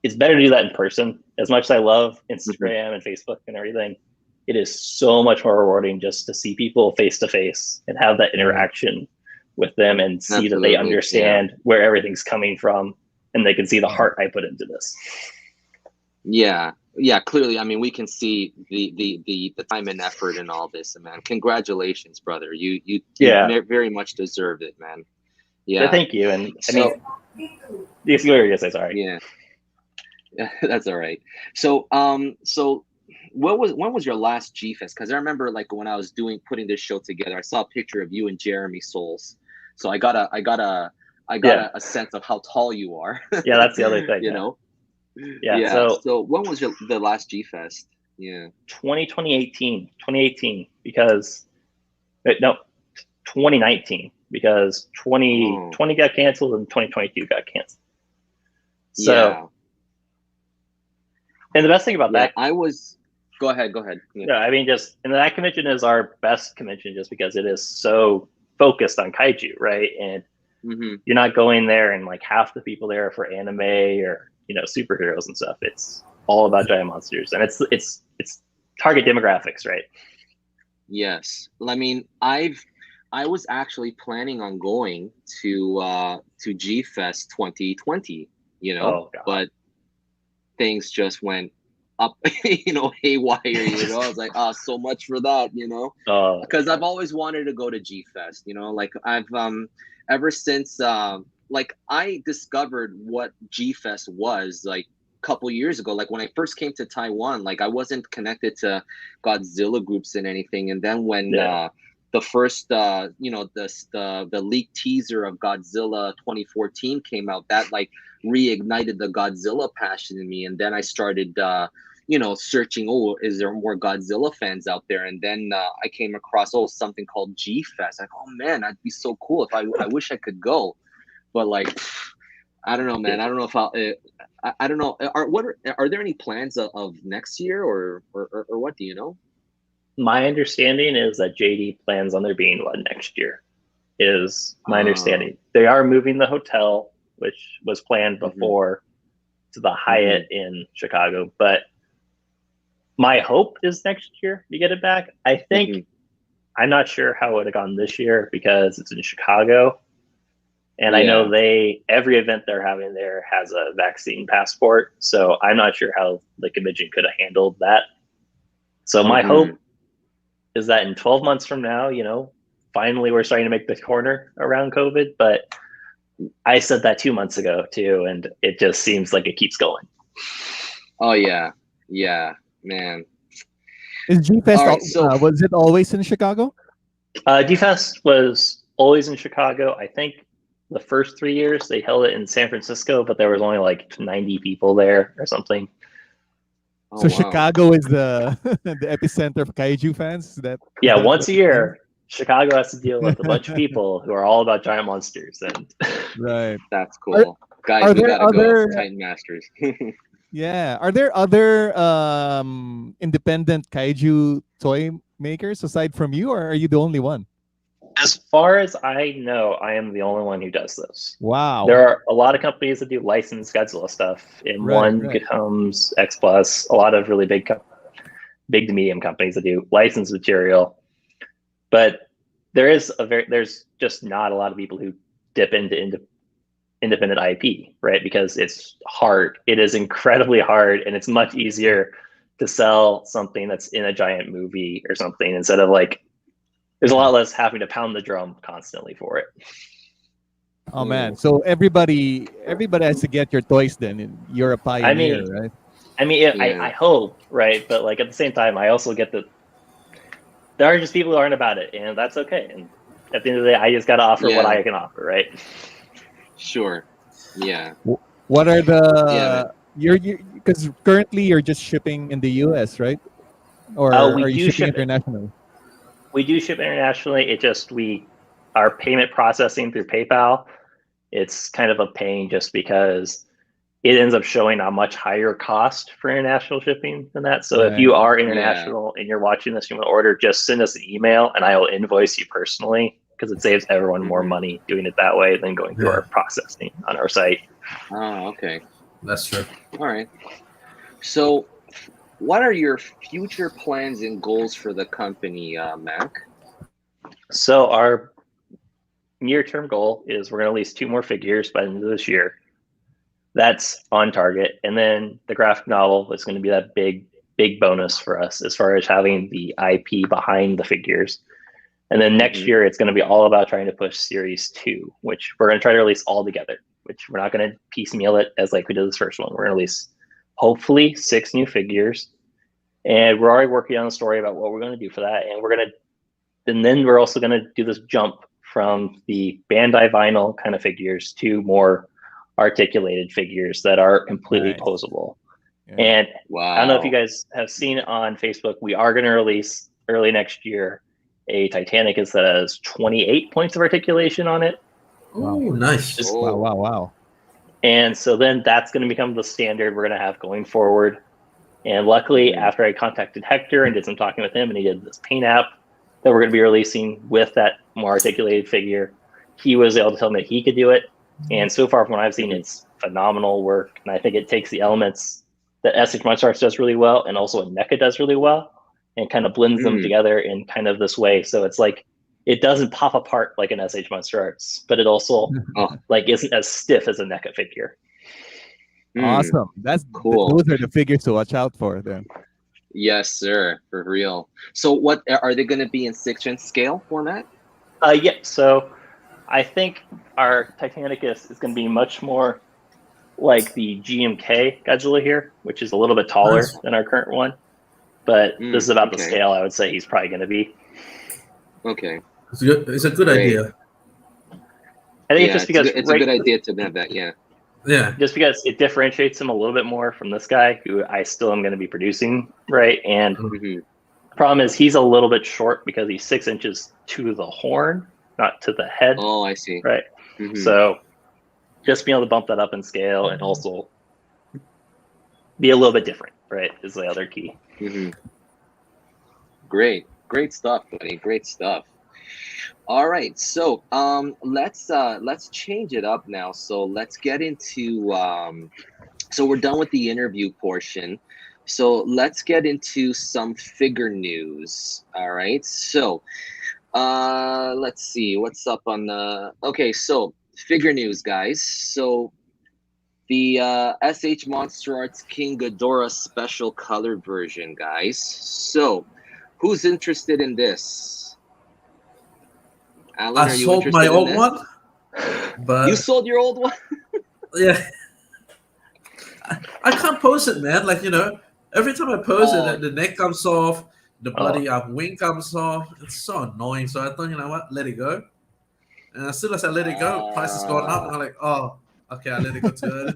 it's better to do that in person. As much as I love Instagram and Facebook and everything, it is so much more rewarding just to see people face to face and have that interaction with them and see that they understand where everything's coming from, and they can see the heart I put into this. Yeah, clearly. I mean, we can see the time and effort in all this, man. Congratulations, brother. You very much deserve it, man. Yeah, thank you. And I mean, you were gonna say sorry. Yeah, that's all right. So when was your last G-Fest? Because I remember like when I was putting this show together, I saw a picture of you and Jeremy Souls. So I got a sense of how tall you are. Yeah, that's the other thing. you know. Yeah. So when was the last G-Fest? Yeah. 2018, because no, 2019, because 2020 got canceled and 2022 got canceled. So, yeah. and the best thing about that, Go ahead. Yeah. no, I mean, and that convention is our best convention just because it is so focused on kaiju, right? And you're not going there and like half the people there are for anime or, you know, superheroes and stuff. It's all about giant monsters, and it's target demographics, right? Yes. I mean, I was actually planning on going to G Fest 2020, you know, but things just went up, you know, haywire, you know. I was like, oh, so much for that, you know, because I've always wanted to go to G Fest, you know, like I've ever since like I discovered what G Fest was like a couple years ago. Like when I first came to Taiwan, like I wasn't connected to Godzilla groups and anything, and then when the first you know, the leaked teaser of Godzilla 2014 came out, that like reignited the Godzilla passion in me, and then I started you know, searching, oh, is there more Godzilla fans out there? And then I came across something called G Fest. Like, oh man, that'd be so cool if I wish I could go, but like I don't know, man. I don't know if I don't know. Are there any plans of next year or what, do you know? My understanding is that JD plans on there being one next year. Is my understanding. They are moving the hotel, which was planned before, to the Hyatt in Chicago. But my hope is next year we get it back. I think I'm not sure how it would have gone this year because it's in Chicago. And I know every event they're having there has a vaccine passport. So I'm not sure how the convention could have handled that. So my hope is that in 12 months from now, you know, finally we're starting to make the corner around COVID. But I said that 2 months ago too, and it just seems like it keeps going. Oh yeah, man. Is G Fest was it always in Chicago? G Fest was always in Chicago. I think the first 3 years they held it in San Francisco, but there was only like 90 people there or something. So Chicago is the the epicenter of kaiju fans. Once a year, Chicago has to deal with a bunch of people who are all about giant monsters, and right. That's cool. Guys, we gotta go. Titan Masters. Yeah. Are there other independent kaiju toy makers aside from you, or are you the only one? As far as I know, I am the only one who does this. Wow. There are a lot of companies that do licensed Godzilla stuff. M1, Good Homes, X Plus, a lot of really big to medium companies that do licensed material. But there's just not a lot of people who dip into independent IP, right? Because it's hard. It is incredibly hard, and it's much easier to sell something that's in a giant movie or something instead of like, there's a lot less having to pound the drum constantly for it. Oh man! So everybody has to get your toys then. You're a pioneer, right? I mean, I hope, right? But like at the same time, I also get that there are just people who aren't about it, and that's okay. And at the end of the day, I just got to offer what I can offer, right? Sure. Yeah. What are the because currently you're just shipping in the US, right? Or are you shipping internationally? We do ship internationally. It just our payment processing through PayPal, it's kind of a pain just because it ends up showing a much higher cost for international shipping than that. So if you are international and you're watching this, you want to order, just send us an email and I will invoice you personally, because it saves everyone more money doing it that way than going through our processing on our site. Oh, okay. That's true. All right. So what are your future plans and goals for the company, Mac? So our near-term goal is we're going to release 2 more figures by the end of this year. That's on target. And then the graphic novel is going to be that big bonus for us as far as having the IP behind the figures. And then next year, it's going to be all about trying to push Series 2, which we're going to try to release all together, which we're not going to piecemeal it as like we did this first one. We're going to release hopefully 6 new figures. And we're already working on a story about what we're going to do for that. And then we're also going to do this jump from the Bandai vinyl kind of figures to more articulated figures that are completely posable. Yeah. And Wow. I don't know if you guys have seen it on Facebook. We are going to release early next year a Titanic that says 28 points of articulation on it. Oh, nice. Just- Wow, wow, wow. And so then that's going to become the standard we're going to have going forward. And luckily, after I contacted Hector and did some talking with him, and he did this paint app that we're going to be releasing with that more articulated figure, he was able to tell me that he could do it. And so far from what I've seen, it's phenomenal work. And I think it takes the elements that SH Monster Arts does really well and also what NECA does really well and kind of blends them together in kind of this way. So it's like, it doesn't pop apart like an SH Monster Arts, but it also like isn't as stiff as a NECA figure. Awesome. That's Cool. Those are the figures to watch out for then. Yes, sir, for real. So what are they going to be in 6-inch scale format? Yeah, so I think our Titanic is going to be much more like the GMK Godzilla here, which is a little bit taller than our current one. But this is about the scale I would say he's probably going to be. Okay. It's a good idea. I think it's just because it's a good idea to have that, yeah. Yeah. Just because it differentiates him a little bit more from this guy, who I still am going to be producing, right? And the problem is he's a little bit short because he's 6 inches to the horn, not to the head. Oh, I see. Right. So just being able to bump that up in scale and also be a little bit different, right, is the other key. Great stuff, buddy. Great stuff. All right, so let's change it up now. So let's get into so we're done with the interview portion. So let's get into some figure news. All right, so let's see what's up on the. Okay, so figure news, guys. So the SH Monster Arts King Ghidorah special colored version, guys. So who's interested in this? Alan, I sold my old one, but you sold your old one. Yeah, I can't pose it, man. Like, every time I pose it, the neck comes off, the bloody wing comes off. It's so annoying. So I thought, you know what, let it go. And as soon as I let it go, price is going up. And I'm like, oh, okay, I let it go too early.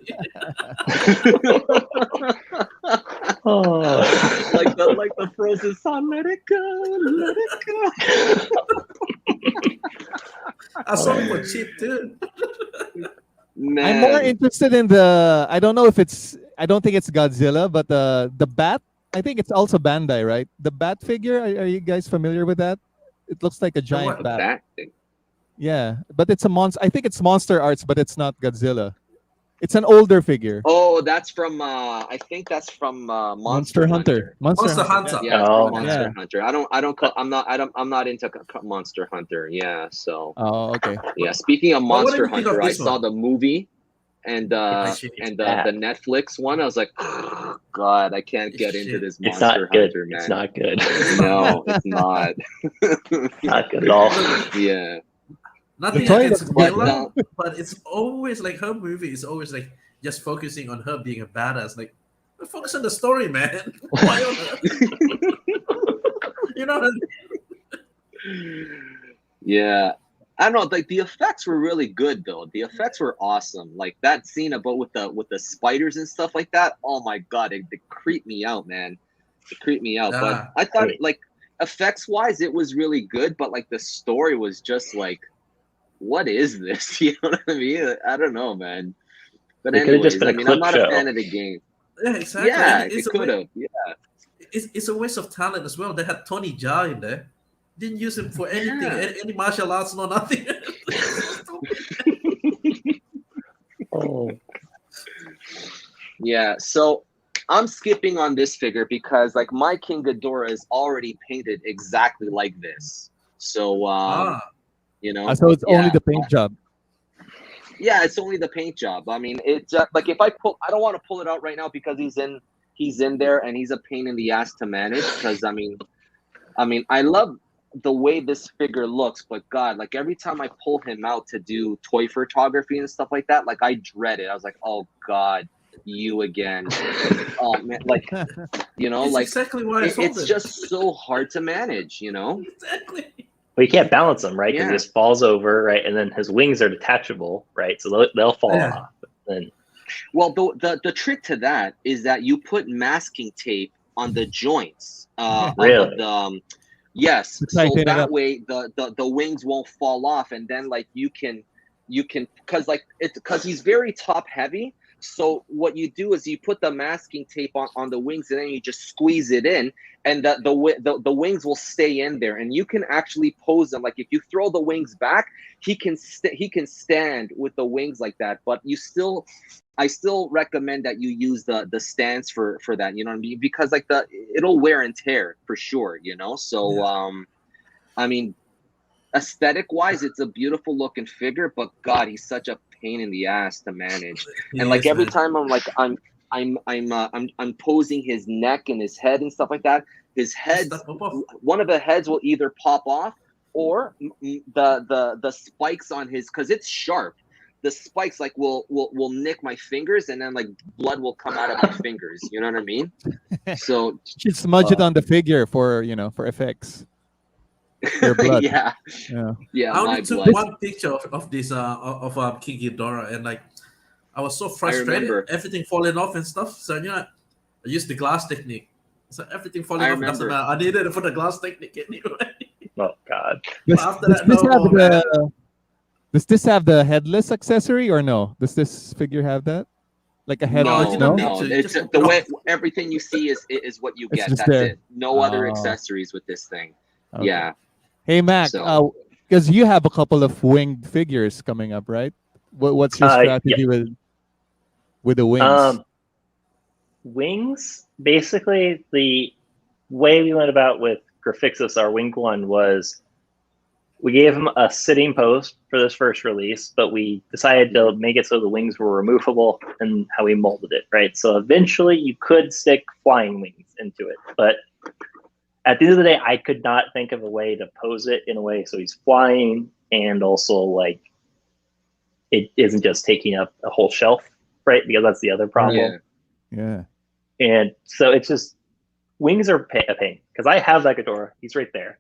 like the frozen sun, let it go, let it go. I sold it for cheap too. Man. I'm more interested in the. I don't know if it's. I don't think it's Godzilla, but the bat. I think it's also Bandai, right? The bat figure. Are you guys familiar with that? It looks like a giant bat. Bat thing? Yeah, but it's a monster. I think it's Monster Arts, but it's not Godzilla. It's an older figure. Oh, that's from. I think that's from Monster Hunter. Monster Hunter. Yeah, Monster Hunter. I'm not into Monster Hunter. Yeah, so. Oh, okay. Yeah, speaking of Monster think of Hunter, I this saw one? the movie, and the Netflix one. I was like, oh, God, I can't get into this It's Monster not good. Hunter, man. It's not good. No, it's not. Not good at all. Yeah. Nothing against Mila, but it's always like her movie is always like just focusing on her being a badass. Like, focus on the story, man. Why on her? You know what I mean? Yeah. I don't know, like the effects were really good though. The effects were awesome. Like that scene about with the spiders and stuff like that. Oh my God, it creeped me out, man. It creeped me out. But I thought like effects wise it was really good, but like the story was just like, what is this? You know what I mean? I don't know, man. But anyways, I mean, I'm not a fan of the game. Yeah, exactly. Yeah, it could have. Yeah. It's a waste of talent as well. They had Tony Jaa in there. Didn't use him for anything, any martial arts, no nothing. Yeah, so I'm skipping on this figure because like my King Ghidorah is already painted exactly like this. So you know, so it's only the paint job. Yeah, it's only the paint job. I mean, it's like if I don't want to pull it out right now because he's in there and he's a pain in the ass to manage. Because I mean, I love the way this figure looks, but God, like every time I pull him out to do toy photography and stuff like that, like I dread it. I was like, oh God, you again. Oh man, like you know, it's like exactly why it's just so hard to manage, you know. Exactly. Well, you can't balance them, right? Because Yeah. he just falls over, right? And then his wings are detachable, right? So they'll fall off. And Well, the trick to that is that you put masking tape on the joints of Really? the yes, To so tighten it that up. way the wings won't fall off, and then like you can because he's very top heavy. So what you do is you put the masking tape on the wings, and then you just squeeze it in, and the wings will stay in there, and you can actually pose them. Like if you throw the wings back, he can stand with the wings like that. But I still recommend that you use the stands for that. You know what I mean? Because like it'll wear and tear for sure. You know, so Yeah. I mean, aesthetic wise, it's a beautiful looking figure, but God, he's such a pain in the ass to manage. And He like is, every man. time I'm posing his neck and his head and stuff like that, his Just heads, step up. one of the heads will either pop off, or the spikes on his, because it's sharp. The spikes like will nick my fingers, and then like blood will come out of my fingers. You know what I mean? So Should smudge it Uh, on the figure for for effects. Your blood. yeah, Yeah. yeah, I my only took blood. one picture of this King Ghidorah, and like I was so I frustrated, remember. everything falling off and stuff. So I used the glass technique. So everything I falling off doesn't remember. matter. I needed it for the glass technique anyway. oh God. But Does, after does that, this no have more, man. does this have the headless accessory or no? Does this figure have that? Like a No, headless? you No, don't No. need no. to. You It's just open the it way up. everything you see is what you It's get. just That's there. it. No other Oh, accessories with this thing. okay. Yeah. Hey Mac, So because you have a couple of winged figures coming up, right? What's your Yeah. strategy with the wings? Wings. Basically, the way we went about with Grafixis, our winged one, was we gave him a sitting pose for this first release, but we decided to make it so the wings were removable and how we molded it, right? So eventually you could stick flying wings into it, but at the end of the day, I could not think of a way to pose it in a way so he's flying and also like it isn't just taking up a whole shelf, right? Because that's the other problem. yeah. Yeah. And so it's just wings are a pain because I have that Ghidorah. He's right there.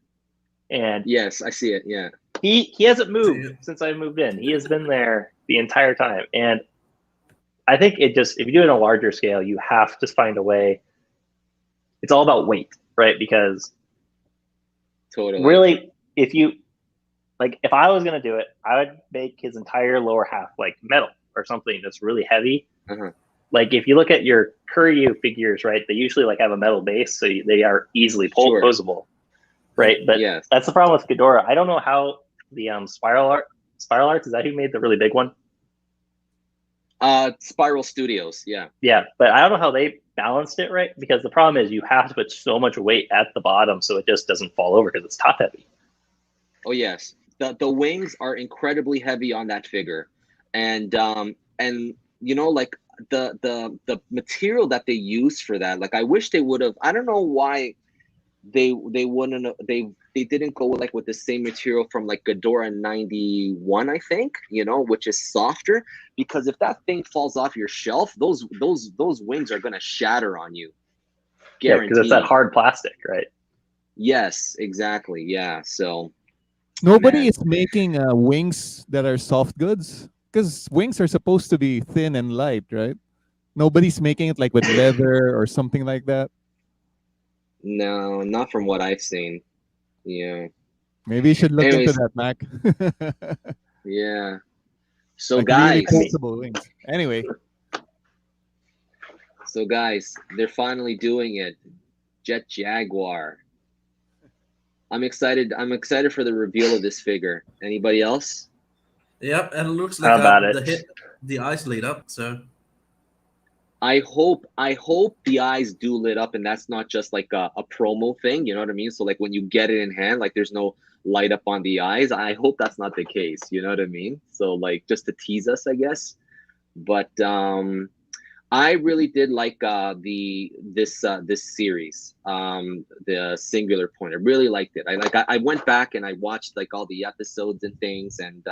And Yes, I see it. Yeah. he hasn't moved See, since I moved in. He has been there the entire time. And I think it just, if you do it on a larger scale, you have to find a way. It's all about weight, right? Because Totally. really, if you, like, if I was going to do it, I would make his entire lower half like metal or something that's really heavy. Uh-huh. Like if you look at your Kuryu figures, right, they usually like have a metal base, so they are easily Sure. posable, right? But Yes. that's the problem with Ghidorah. I don't know how the Spiral Arts, is that who made the really big one? Spiral Studios. Yeah. Yeah, but I don't know how they balanced it right, because the problem is you have to put so much weight at the bottom so it just doesn't fall over because it's top heavy. Oh yes. The wings are incredibly heavy on that figure, and you know, like the material that they use for that, like I wish they would have. I don't know why they wouldn't they didn't go like with the same material from like Ghidorah 91, I think, you know, which is softer, because if that thing falls off your shelf, those wings are gonna shatter on you, Yeah, because it's that guaranteed. hard plastic, right? Yes, exactly. Yeah. So Nobody man, is making wings that are soft goods because wings are supposed to be thin and light, right? Nobody's making it like with leather or something like that. no, not from what I've seen. Yeah. Maybe you should look into Anyways, that, Mac. yeah. So Like really guys, I mean, posable wings. Anyway, they're finally doing it. Jet Jaguar. I'm excited. I'm excited for the reveal of this figure. Anybody else? Yep, and it looks how like about the it? head, the eyes lit up. So I hope the eyes do lit up, and that's not just like a promo thing. You know what I mean? So like when you get it in hand, like there's no light up on the eyes. I hope that's not the case. You know what I mean? So like just to tease us, I guess. But I really did like this series, the Singular Point. I really liked it. I went back and I watched like all the episodes and things, and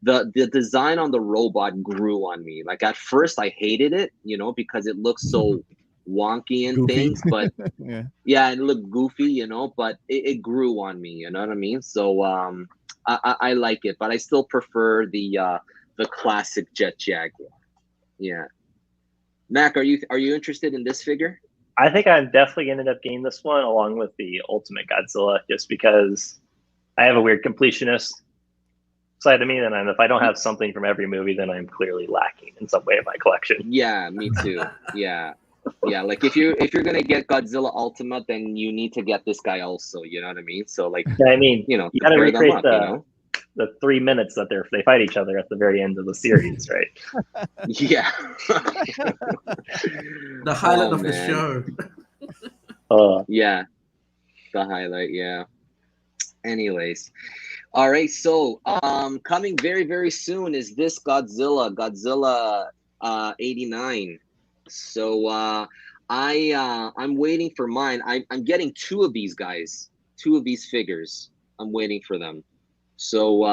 the design on the robot grew on me. Like at first I hated it, you know, because it looks so wonky and goofy. things, but Yeah. yeah, and it looked goofy, you know, but it grew on me, you know what I mean? So I like it, but I still prefer the classic Jet Jaguar. Yeah. Mac, are you interested in this figure? I think I'm definitely ended up getting this one along with the Ultimate Godzilla, just because I have a weird completionist side of me, and if I don't have something from every movie, then I'm clearly lacking in some way in my collection. Yeah, me too. Yeah. Yeah, like if you're gonna get Godzilla Ultimate, then you need to get this guy also. You know what I mean? So like, I mean, you know, you to got to pair them recreate up. You know? the 3 minutes that they fight each other at the very end of the series, right? Yeah. The highlight Oh of the man. show. Yeah, the highlight. Yeah. Anyways, all right. So, coming very very soon is this Godzilla 89. So, I'm waiting for mine. I'm getting two of these guys, two of these figures. I'm waiting for them. So,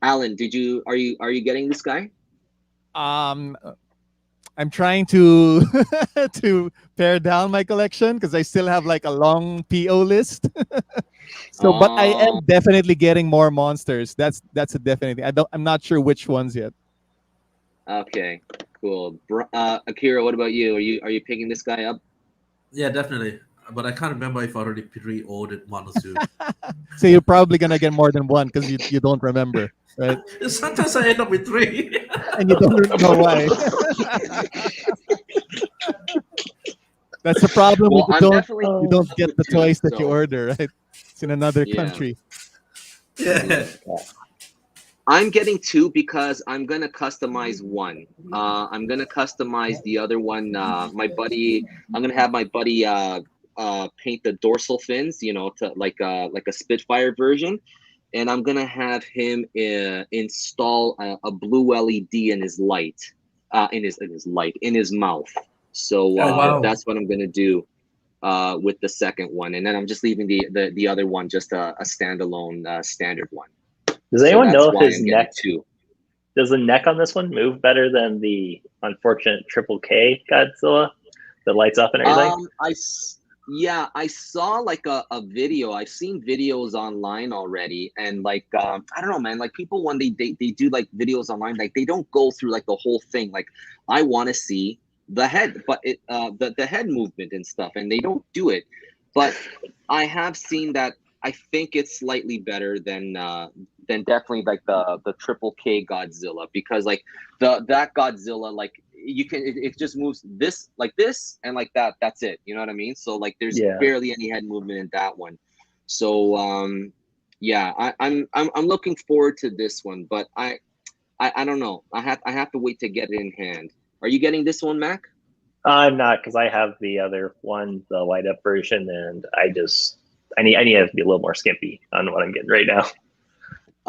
Alan, are you getting this guy? Um, I'm trying to to pare down my collection because I still have like a long PO list. So, but I Oh, am definitely getting more monsters. That's a definite. I'm not sure which ones yet. okay, cool. Akira, what about you? Are you picking this guy up? Yeah, definitely. But I can't remember if I already pre-ordered one or two. So you're probably gonna get more than one because you don't remember, right? Sometimes I end up with three. And you don't know why. That's the problem when Well, I'm definitely you Oh, don't get with the two. toys that you So order, right? It's in another yeah, country. Yeah. I'm getting two because I'm gonna customize one. I'm gonna customize the other one. I'm gonna have my buddy paint the dorsal fins, you know, to like a Spitfire version, and I'm gonna have him install a blue LED in his light, in his mouth. So Oh wow. that's what I'm gonna do with the second one, and then I'm just leaving the other one just a standalone standard one. does So anyone that's know if why his I'm getting neck two. does the neck on this one move better than the unfortunate Triple K Godzilla that lights up and everything? Yeah, I saw like a video. I've seen videos online already, and like I don't know, man. Like people when they do like videos online, like they don't go through like the whole thing. Like I want to see the head, but the head movement and stuff, and they don't do it. But I have seen that. I think it's slightly better than definitely like the Triple K Godzilla, because like that Godzilla, like you can it just moves this like this and like that, that's it, you know what I mean? So like there's Yeah. barely any head movement in that one. So yeah, I'm looking forward to this one, but I don't know, I have to wait to get it in hand. Are you getting this one, Mac? I'm not, because I have the other one, the light up version, and I need to be a little more skimpy on what I'm getting right now.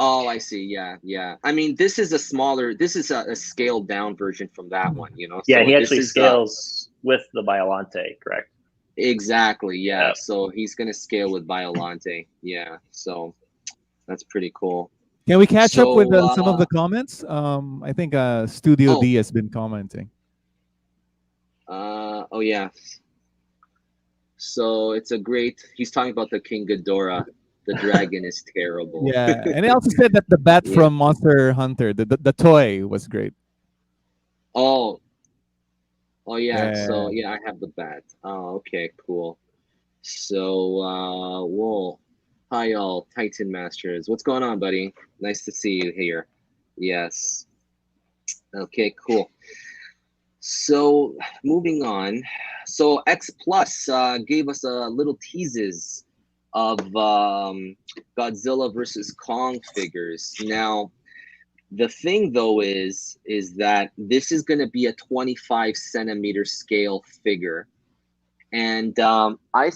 Oh, I see. Yeah, yeah. I mean, this is a scaled down version from that one, you know. Yeah, and So he this actually is scales with the Biolante, correct? exactly, yeah. Yeah. So he's gonna scale with Biolante. Yeah. So that's pretty cool. Can we catch up with So some of the comments? I think Studio oh D has been commenting. oh yeah. So it's a great. He's talking about the King Ghidorah. The dragon is terrible. Yeah, and he also said that the bat Yeah. from Monster Hunter, the toy, was great. Oh oh yeah. Yeah. So yeah, I have the bat. Oh okay, cool. So whoa. Hi all Titan Masters. What's going on, buddy? Nice to see you here. Yes. Okay, cool. So moving on. So X Plus gave us a little teases of Godzilla versus Kong figures. Now, the thing though is that this is going to be a 25 centimeter scale figure, and I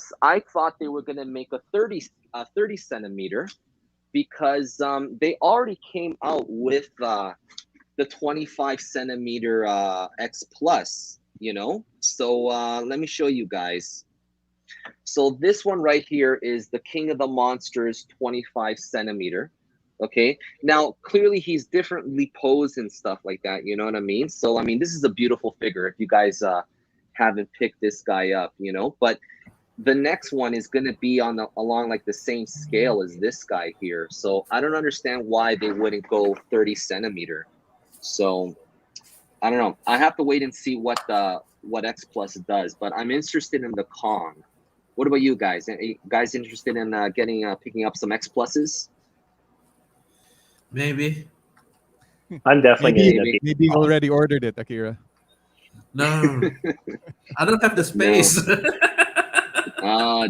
thought they were going to make a 30 centimeter, because they already came out with the 25 centimeter X Plus, you know. So let me show you guys. So this one right here is the King of the Monsters 25 centimeter. Okay. Now clearly he's differently posed and stuff like that. You know what I mean? So I mean this is a beautiful figure. If you guys haven't picked this guy up, you know, but the next one is going to be along like the same scale as this guy here. So I don't understand why they wouldn't go 30 centimeter. So I don't know. I have to wait and see what X Plus does, but I'm interested in the Kong. What about you guys? Any guys interested in picking up some X Pluses? Maybe. I'm definitely Maybe going to maybe you already ordered it, Akira. No, I don't have the space. Uh,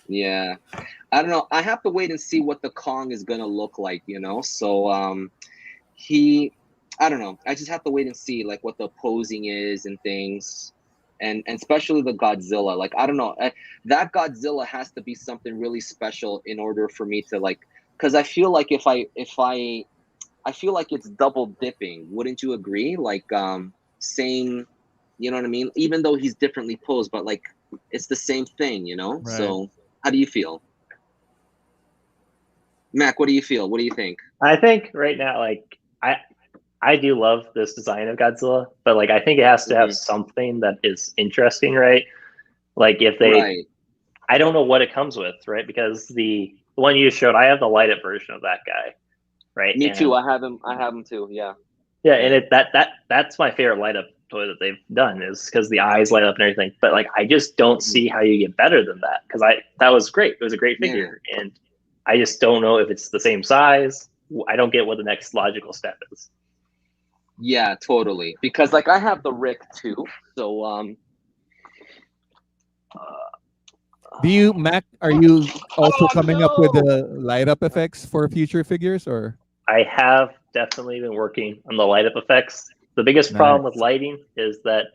yeah. I don't know. I have to wait and see what the Kong is gonna look like, you know. So I don't know. I just have to wait and see like what the posing is and things, and especially the Godzilla. Like I don't know, that Godzilla has to be something really special in order for me to like, because I feel like I feel like it's double dipping. Wouldn't you agree? Like saying, you know what I mean? Even though he's differently posed, but like it's the same thing, you know. Right. So how do you feel? Mac, what do you feel? What do you think? I think right now, like I do love this design of Godzilla, but like I think it has to have something that is interesting, right? Like if they, Right. I don't know what it comes with, right? Because the one you showed, I have the light up version of that guy, right? Me And too. I have him. I have him too. Yeah. yeah, and that's my favorite light up toy that they've done is because the eyes light up and everything. But like I just don't see how you get better than that because that was great. It was a great figure, and I just don't know if it's the same size. I don't get what the next logical step is. Yeah, totally. Because like I have the Rick too. So Do you, Mac? Are you also coming up with the light up effects for future figures, or? I have definitely been working on the light up effects. The biggest problem with lighting is that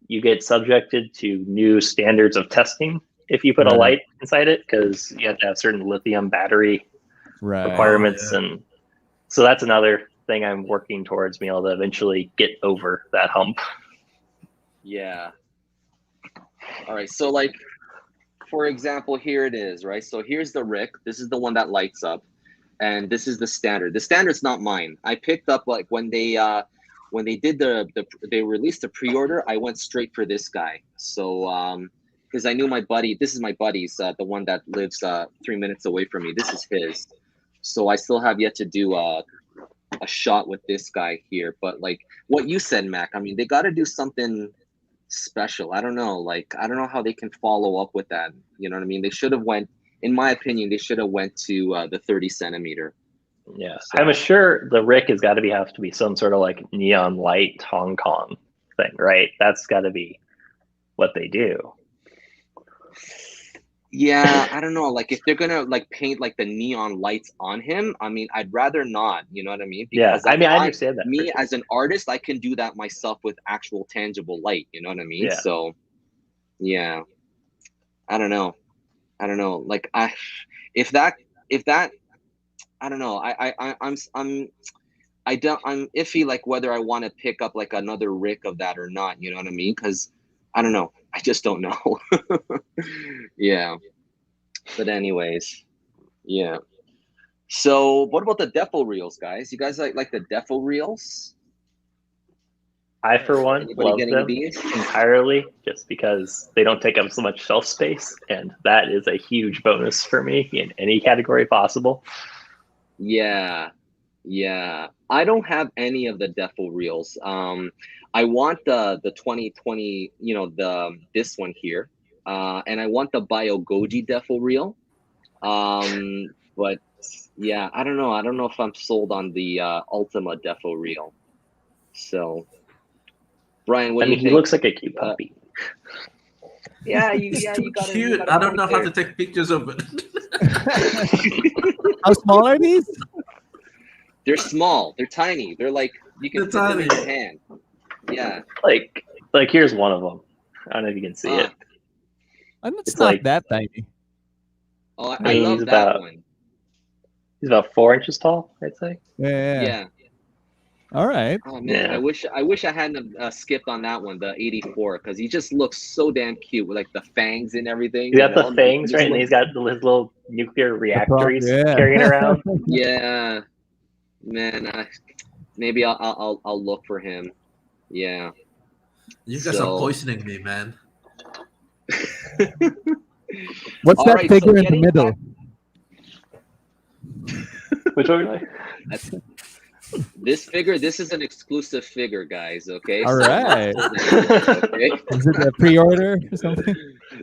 you get subjected to new standards of testing if you put a light inside it because you have to have certain lithium battery requirements. And so that's another thing I'm working towards being able to eventually get over that hump. Yeah. All right. So like, for example, here it is, right? So here's the Rick. This is the one that lights up. And this is the standard. The standard's not mine. I picked up like when they did they released the pre-order, I went straight for this guy. So because I knew my buddy, this is my buddy's, the one that lives 3 minutes away from me. This is his. So I still have yet to do a shot with this guy here. But like what you said, Mac, I mean, they got to do something special. I don't know. Like I don't know how they can follow up with that. You know what I mean? They should have went. In my opinion, they should have went to the 30 centimeter. Yeah, so. I'm sure the Rick has got to have to be some sort of like neon light Hong Kong thing, right? That's got to be what they do. Yeah, I don't know. Like if they're gonna like paint like the neon lights on him, I mean, I'd rather not. You know what I mean? Because I mean, I understand that. Me as an artist, I can do that myself with actual tangible light. You know what I mean? Yeah. So, yeah, I don't know. Like if that, I don't know. I'm iffy like whether I want to pick up like another Rick of that or not. You know what I mean? Because I don't know. I just don't know. Yeah. But anyways, yeah. So what about the Defo reels, guys? You guys like the Defo reels? I, for one, love them these? entirely just because they don't take up so much shelf space. And that is a huge bonus for me in any category possible. Yeah. Yeah. I don't have any of the Defo reels. I want the 2020, you know, this one here. And I want the Bio Goji Defo reel. But yeah, I don't know. I don't know if I'm sold on the Ultima Defo reel. So Brian, what do you think? He looks like a cute puppy. Yeah, you got cute. I don't know how to take pictures of it. How small are these? They're small. They're tiny. They're like you can fit them in your hand. Yeah. Like here's one of them. I don't know if you can see it. And it's not like, that tiny. Oh, I love that one. He's about 4 inches tall, I'd say. Yeah. All right. Oh man, I wish I hadn't skipped on that one, the 84, because he just looks so damn cute with like the fangs and everything. He's got the fangs, right? And he's got his little nuclear reactor he's carrying around. Yeah, man. Maybe I'll look for him. Yeah. You guys are poisoning me, man. What's that figure in the middle? Which one? This figure, this is an exclusive figure, guys. Okay, All so I'm not right. holding it, okay. Is it a pre-order or something?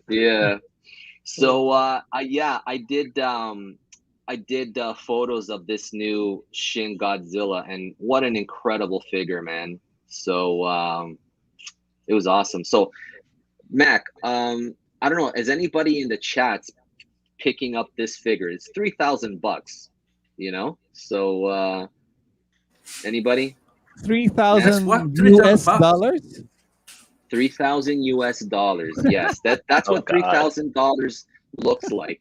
Yeah. So I did photos of this new Shin Godzilla, and what an incredible figure, man. So it was awesome. So Mac, I don't know, is anybody in the chats picking up this figure? It's $3,000, you know? So anybody? Mac? That's what 3,000 $3,000 US bucks. dollars? 3,000 US dollars. Yes, that's Oh what God. $3,000 looks like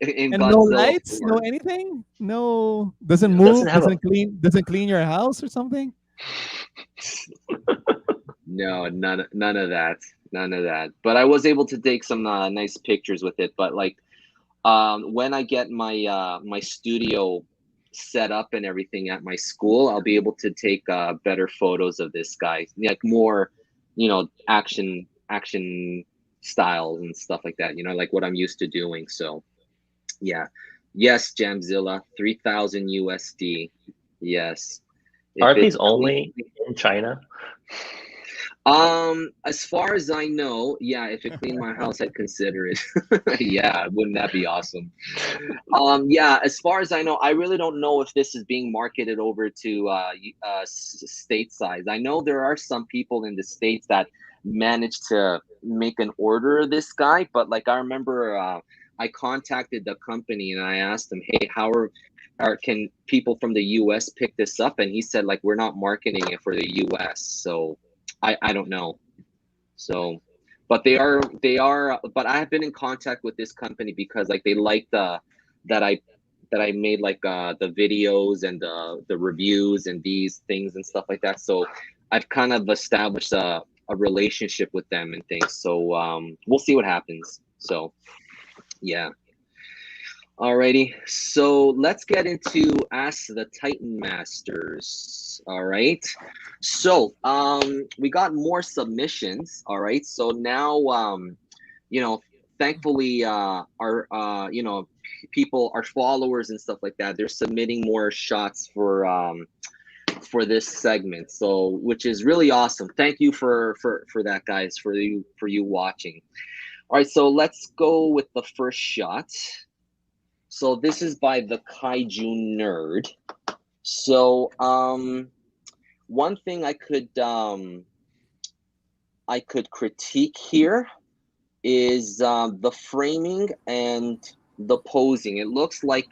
in And no Godzilla lights, no form. anything, no doesn't No. Doesn't move, have a. doesn't clean your house or something. No, none of that. None of that. But I was able to take some nice pictures with it. But like when I get my my studio set up and everything at my school, I'll be able to take better photos of this guy, like more, action styles and stuff like that. Like what I'm used to doing. So yeah, yes, Jamzilla, 3,000 USD. Yes, if Aren't it these only in China? as far as I know, yeah, if it cleaned my house, I'd consider it. Yeah, wouldn't that be awesome? Yeah, as far as I know, I really don't know if this is being marketed over to stateside. I know there are some people in the States that managed to make an order of this guy, but like I remember I contacted the company and I asked them, hey, can people from the US pick this up? And he said, like, we're not marketing it for the US. So I don't know. So, but but I have been in contact with this company because like they like that I that I made like the videos and the reviews and these things and stuff like that. So I've kind of established a relationship with them and things. So we'll see what happens. So yeah. Alrighty, so let's get into Ask the Titan Masters. All right, so we got more submissions. All right, so now you know, thankfully our people, our followers and stuff like that, they're submitting more shots for this segment. So which is really awesome. Thank you for that, guys, for you watching. All right, so let's go with the first shot. So this is by the Kaiju Nerd. So one thing I could critique here is the framing and the posing. It looks like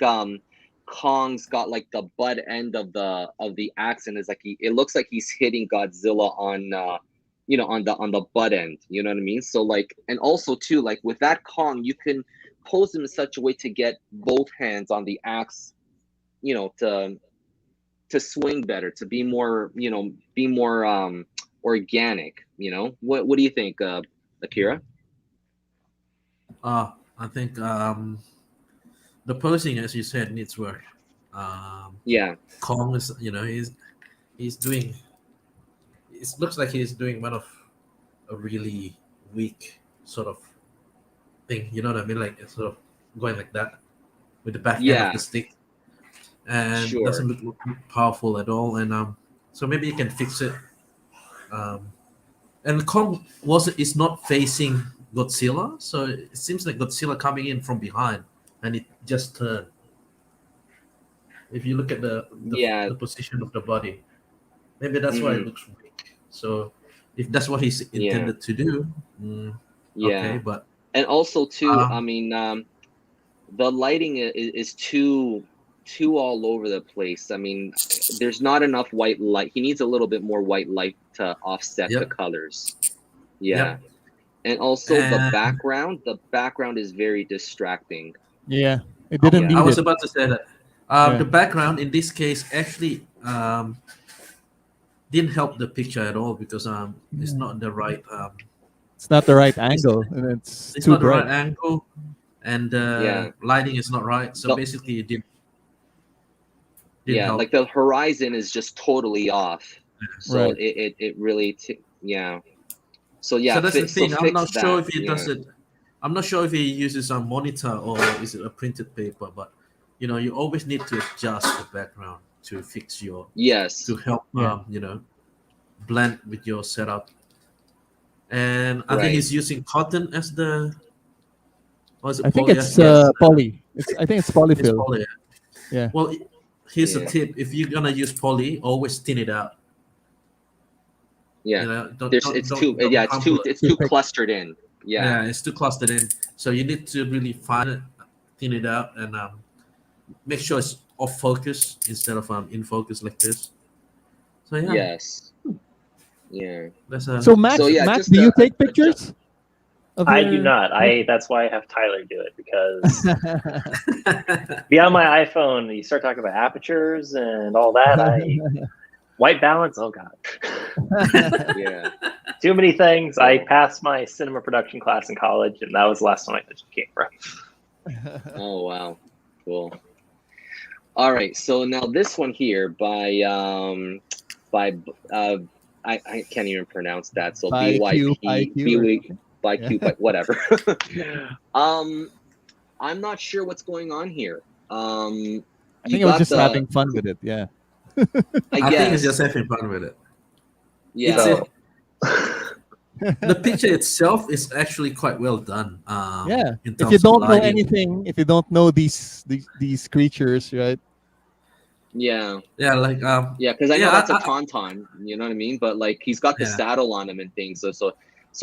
Kong's got like the butt end of the axe, and it looks like he's hitting Godzilla on on the butt end. You know what I mean? So like, and also too, like with that Kong, you can pose him in such a way to get both hands on the axe, to swing better, to be more, organic. What do you think, Akira? I think the posing, as you said, needs work. Yeah. Kong is, he's doing. It looks like he's doing one of a really weak sort of thing. You know what I mean? Like it's sort of going like that with the back end Yeah. of the stick, and Sure. doesn't look powerful at all. And so maybe you can fix it. And Kong is not facing Godzilla, so it seems like Godzilla coming in from behind, and it just turned. If you look at Yeah. the position of the body, maybe that's why it Mhm. looks weak. So if that's what he's Yeah. intended to do, Yeah. okay. But And also too, I um, mean, the lighting is too all over the place. I mean, there's not enough white light. He needs a little bit more white light to offset the Yep. colors. Yeah. Yep. And also the And background is very distracting. Yeah, it didn't Yeah. need I was it. about to say that Yeah. the background in this case actually didn't help the picture at all because it's not the right It's not the right angle, and it's it's too not the right bright. angle, and Yeah. lighting is not right. So The- basically, it didn't Yeah, help. like the horizon is just totally off. So Right. it really yeah. So yeah, So that's the thing. I'm fix not sure that. if he Yeah. does it. I'm not sure if he uses a monitor or is it a printed paper. But you always need to adjust the background to fix your Yes. to help Yeah. blend with your setup. And I think Right. he's using cotton as the, or is it I think it's polyester? Yes. poly. I think it's It's polyfill. poly. Yeah. Well, here's a Yeah. tip: if you're gonna use poly, always thin it out. Yeah. Don't There's don't it's don't, too don't crumple it. it's Too too thick. clustered in. Yeah. Yeah, it's too clustered in. So you need to really fine it, thin it out, and make sure it's off focus instead of in focus like this. So yeah, Yes. Yeah. that's a. So So Max, yeah, Max, just do you take adjust. pictures of I do your? not. That's why I have Tyler do it, because beyond my iPhone, you start talking about apertures and all that. White balance. Oh God, Yeah. too many things. I Cool. passed my cinema production class in college, and that was the last time I touched a camera. Oh wow. Cool. All right. So now this one here by I can't even pronounce that. So By Q, by BYP Q, or something. by Yeah. Q by whatever. um I'm not sure what's going on here. I You think I was got just having fun with it. Yeah. I I think it's just guess. having fun with it. It's Yeah. So, the picture itself is actually quite well done. Yeah. In If you terms of don't know lighting. anything, if you don't know these creatures, right? Yeah. Yeah, like Yeah, because I know yeah, that's a tauntaun, you know what I mean? But like he's got the yeah. saddle on him and things. So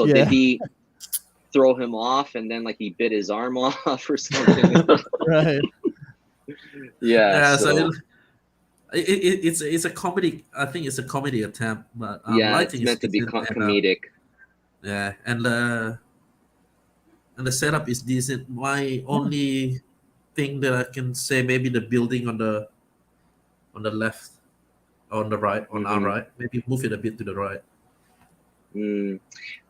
did Yeah. he throw him off and then like he bit his arm off or something? Right. Yeah, Yeah, so so it's a comedy. I think it's a comedy attempt, but yeah, lighting it's is meant to be decent, and comedic. yeah, and the setup is decent. My only thing that I can say, maybe the building on the left, on the right, on our Mm-hmm. right, maybe move it a bit to the right. Mm.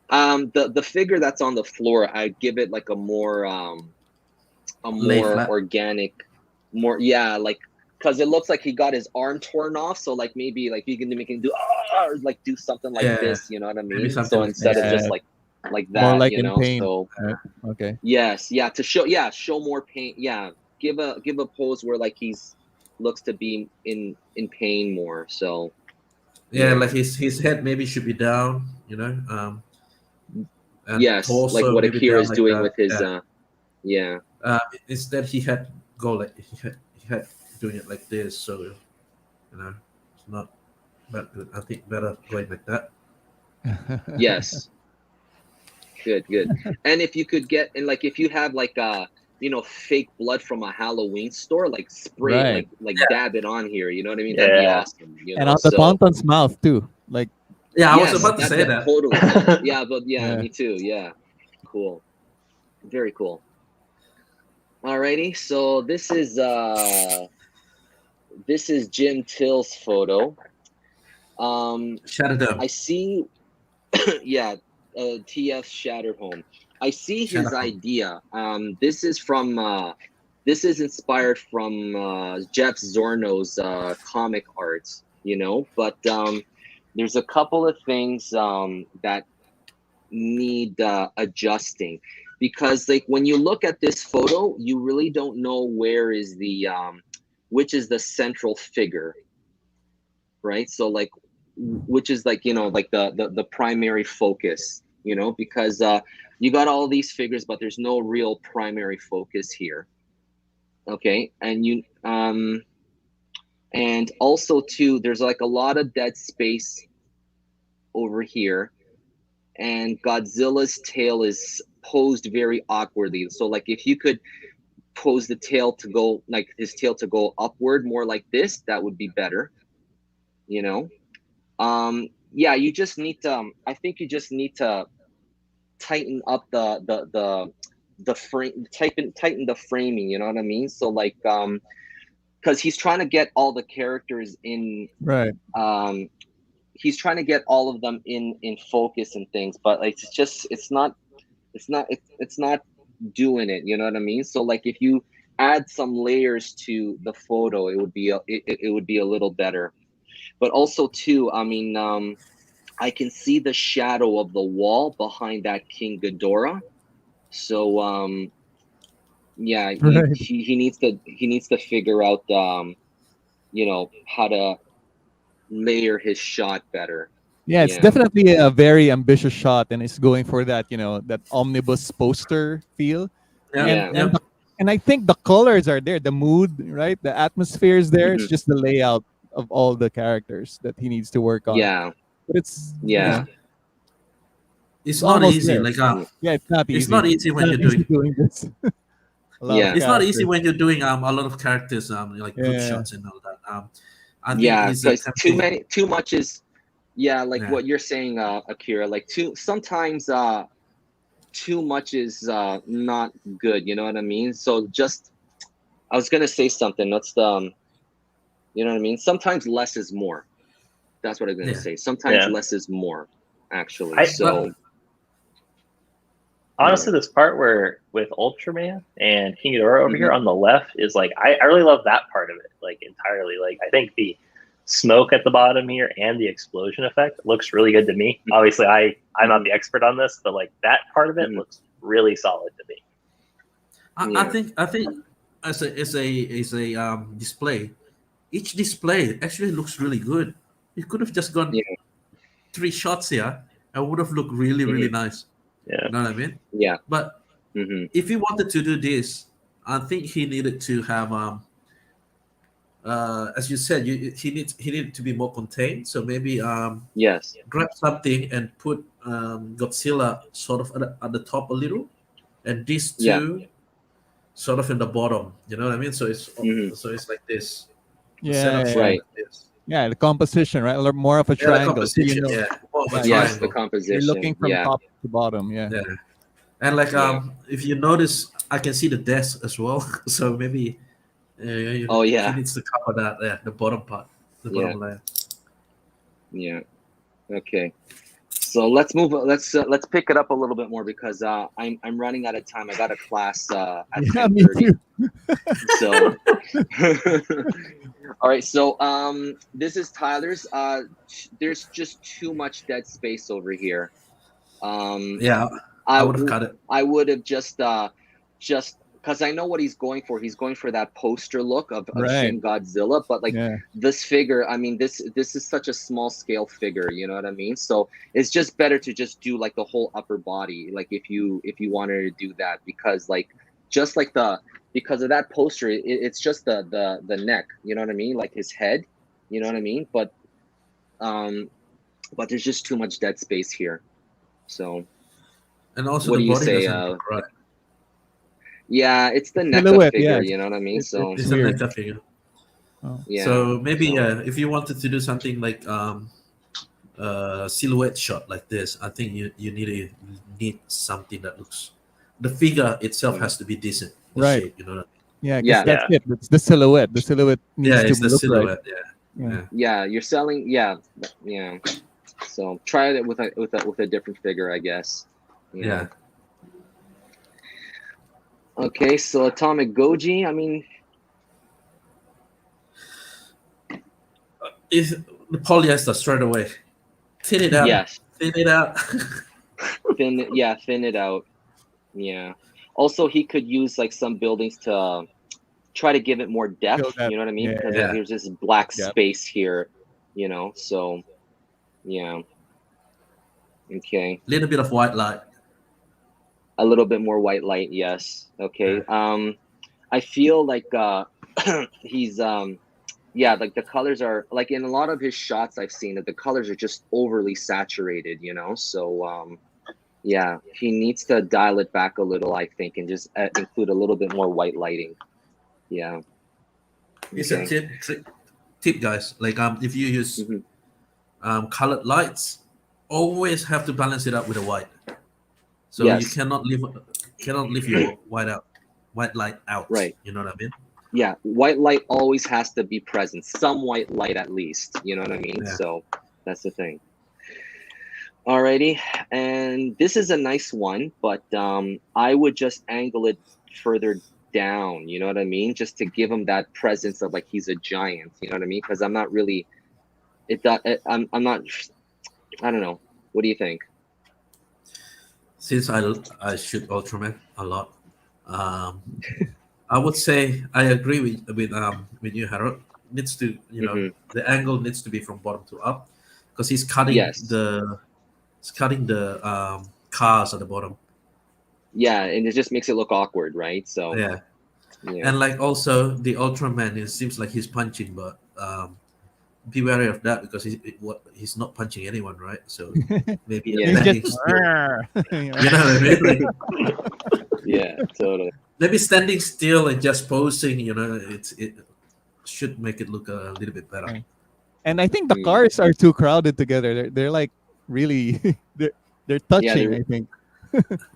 The figure that's on the floor, I give it like a more Lay flat. organic, more like because it looks like he got his arm torn off. So like maybe like you can do or like do something like Yeah, this, you know what I maybe mean? something So like instead this. of Yeah. just like More that, like you in know. pain. So Right. Okay. yes, to show more pain. Yeah, give a pose where like he's looks to be in pain more. So Yeah, yeah. like his head maybe should be down, and Yes, like torso what maybe Akira down is like doing that. with his Yeah. yeah. Instead, he had go like he had doing it like this, so it's not that good. I think better going like that. Yes. Good. And if you could get and like if you have like fake blood from a Halloween store, like spray it, Right. like dab it on here, you know what I mean? That'd be yeah. awesome, you And know. on the So Tauntaun's mouth too. Like Yeah, I was yes, about to say that that. totally. Yeah, but yeah, yeah. me too. Yeah. Cool. Very cool. Alrighty. So this is Jim Till's photo. Shut it down. I see yeah, TF Shattered Home. I see Shut his up. idea. This is inspired from Jeff Zorno's comic arts, but there's a couple of things that need adjusting because like when you look at this photo, you really don't know which is the central figure, right? So like which is like like the primary focus, because you got all these figures but there's no real primary focus here. Okay, and also too there's like a lot of dead space over here, and Godzilla's tail is posed very awkwardly. So like if you could pose the tail to go like his tail to go upward more like this, that would be better, you know yeah, you just need to I think you just need to tighten up the frame, tighten the framing, you know what I mean? So like because he's trying to get all the characters in Right. he's trying to get all of them in focus and things, but like it's not doing it, you know what I mean? So like if you add some layers to the photo, it would be it would be a little better. But also too, I mean, I can see the shadow of the wall behind that King Ghidorah. So yeah, Right. he needs to figure out how to layer his shot better. Yeah, it's Yeah. definitely a very ambitious shot, and it's going for that, that omnibus poster feel, Yeah, and Yeah. yeah. and I think the colors are there, the mood, right, the atmosphere is there. It's Hmm. just the layout of all the characters that he needs to work on, Yeah. but it's Yeah. It's it's not almost easy. there. Like Yeah, it's not it's easy. not easy It's when not you're easy doing. doing this. A lot of Yeah. It's not easy characters. when you're doing a lot of characters, like group Yeah, shots and all that. I think Yeah. it's a Because tempting. too much is, yeah, like Yeah, what you're saying, Akira. Like sometimes too much is not good. You know what I mean? So just I was gonna say something. What's the you know what I mean? Sometimes less is more. That's what I'm gonna yeah. say. Sometimes Yeah. less is more, actually. I But So yeah. honestly, this part where with Ultraman and King Ghidorah over Hmm. here on the left is like I really love that part of it, like entirely. Like I think the smoke at the bottom here and the explosion effect looks really good to me. Obviously, I'm not the expert on this, but like that part of it Hmm. looks really solid to me. Yeah. I think as a display, each display actually looks really good. You could have just gone Yeah. 3 shots here and would have looked really really Hmm. nice. Yeah. You know what I mean? Yeah. But Hmm. if he wanted to do this, I think he needed to have as you said, he needed to be more contained. So maybe Yes. grab something and put Godzilla sort of at the top a little, and these Yeah. two sort of in the bottom. You know what I mean? Hmm. So it's like this. The yeah, setup yeah, should be yeah. Right. like this. Yeah, the composition, right? Or more of a Yeah, the triangle. So composition. Yeah, more of a yeah, Yes, the triangle. you're looking composition. from Yeah. top to bottom. Yeah. Yeah, and like Yeah. if you notice, I can see the desk as well. So maybe Oh he yeah. needs to cover that. Yeah, the bottom part, the Yeah. bottom layer. Yeah. Okay. So let's pick it up a little bit more because I'm running out of time. I got a class at Yeah, me 10:30. too. So all right. So this is Tyler's. There's just too much dead space over here. Um, Yeah, I I would have cut it. I would have just because I know what he's going for. He's going for that poster look of Right. Shin Godzilla, but like Yeah. this figure, I mean, this is such a small scale figure. You know what I mean? So it's just better to just do like the whole upper body, like if you wanted to do that, because like just like the because of that poster, it's just the neck. You know what I mean? Like his head. You know what I mean? Um, but there's just too much dead space here. So. And also What the do you body say? doesn't look right. Yeah, it's the NECA Silhouette. Yeah. figure, you know what I mean? So It's It's a weird. NECA figure. Oh. yeah, So maybe so if you wanted to do something like silhouette shot like this, I think you need something that looks. The figure itself mm, has to be decent. The Right. shape, you know. Yeah, because yeah, that's Yeah. it. It's the silhouette. The silhouette Yeah, needs to it's the look right. silhouette. Yeah, Yeah. yeah. yeah. You're selling, yeah, yeah. So try it with a different figure, I guess. You Yeah. know. Okay, so Atomic Goji. I mean, If the polyester straight away, thin it out, yes, thin it out. thin it out. Yeah. Also, he could use like some buildings to try to give it more Feel depth. that. You know what I mean? Yeah. Because Yeah. like, Yeah, there's this black Yeah. space here. You know. So yeah. Okay. little bit of white light. A little bit more white light, yes. Okay. Yeah. I feel like he's yeah, like the colors are like in a lot of his shots I've seen that the colors are just overly saturated, you know. So yeah, he needs to dial it back a little, I think, and just include a little bit more white lighting. Yeah. It's a Okay. tip, guys. Like if you use Hmm. colored lights, always have to balance it out with a white. So you Yes. cannot leave your white light out. Right. You know what I mean? Yeah, white light always has to be present. Some white light at least. You know what I mean? Yeah. So that's the thing. Alrighty, and this is a nice one, but I would just angle it further down. You know what I mean? Just to give him that presence of like he's a giant. You know what I mean? Because I'm not really. I'm not. I don't know. What do you think? Since I shoot Ultraman a lot, I would say I agree with you, Harold. needs to, Mhm. the angle needs to be from bottom to up, because he's cutting Yes. the cars at the bottom. Yeah, and it just makes it look awkward, right? So Yeah, yeah. and like also the Ultraman, it seems like he's punching, but be wary of that, because he's not punching anyone, right? So maybe a Yeah. He's standing just still. you know? You know what I mean? Like, Yeah, totally. maybe standing still and just posing, it should make it look a little bit better. Right. And I think the Mm. cars are too crowded together. They're like really they're Yeah, touching. they're- I think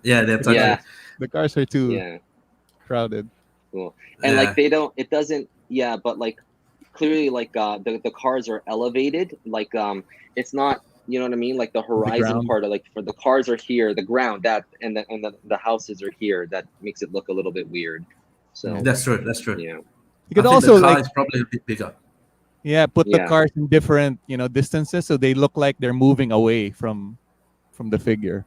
Yeah, they're touching. yeah, the cars are too yeah. crowded. Cool. And Yeah. like they don't, it doesn't, yeah, but like clearly like the cars are elevated, like it's not, you know what I mean, like the horizon ground. part of, like, for the cars are here, the ground, that, and the houses are here, that makes it look a little bit weird. So That's true. That's true. yeah. You could I think also the car like is probably a bit bigger. put the Yeah. cars in different distances so they look like they're moving away from the figure.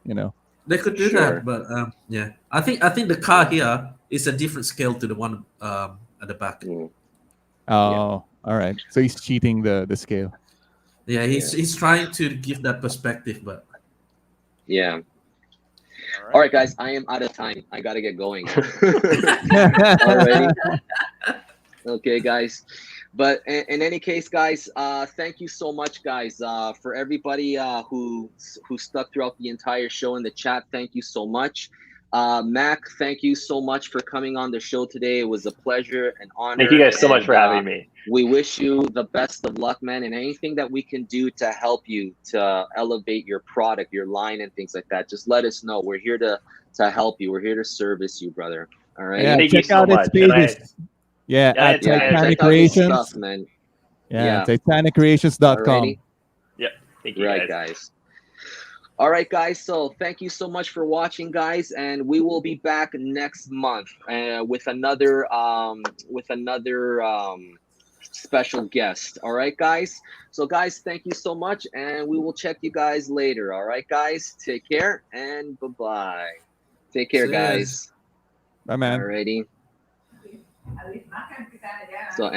They could do Sure. that, but yeah, I think the car here is a different scale to the one at the back. Mm. Oh, all right. So he's cheating the scale. Yeah, he's trying to give that perspective, but Yeah. All right, guys, I am out of time. I gotta get going. Alrighty. Okay, guys. But in any case, guys, thank you so much, guys, for everybody who stuck throughout the entire show in the chat. Thank you so much. Mac, thank you so much for coming on the show today. It was a pleasure and honor. Thank you guys so much and, for having me. We wish you the best of luck, man, and anything that we can do to help you to elevate your product, your line, and things like that, just let us know. We're here to help you. We're here to service you, brother. All right. Yeah, Thank you check so out its much. And pages. Yeah, Yeah, at yeah, Titanic check out his Creations. stuff, man. Yeah, Yeah. TitanicCreations.com. Alrighty. Yep. Thank you Right, guys. All right, guys. So thank you so much for watching, guys, and we will be back next month with another special guest. All right, guys. So, guys, thank you so much, and we will check you guys later. All right, guys. Take care and bye-bye. Take care, See ya. guys. Bye, man. Alrighty. So.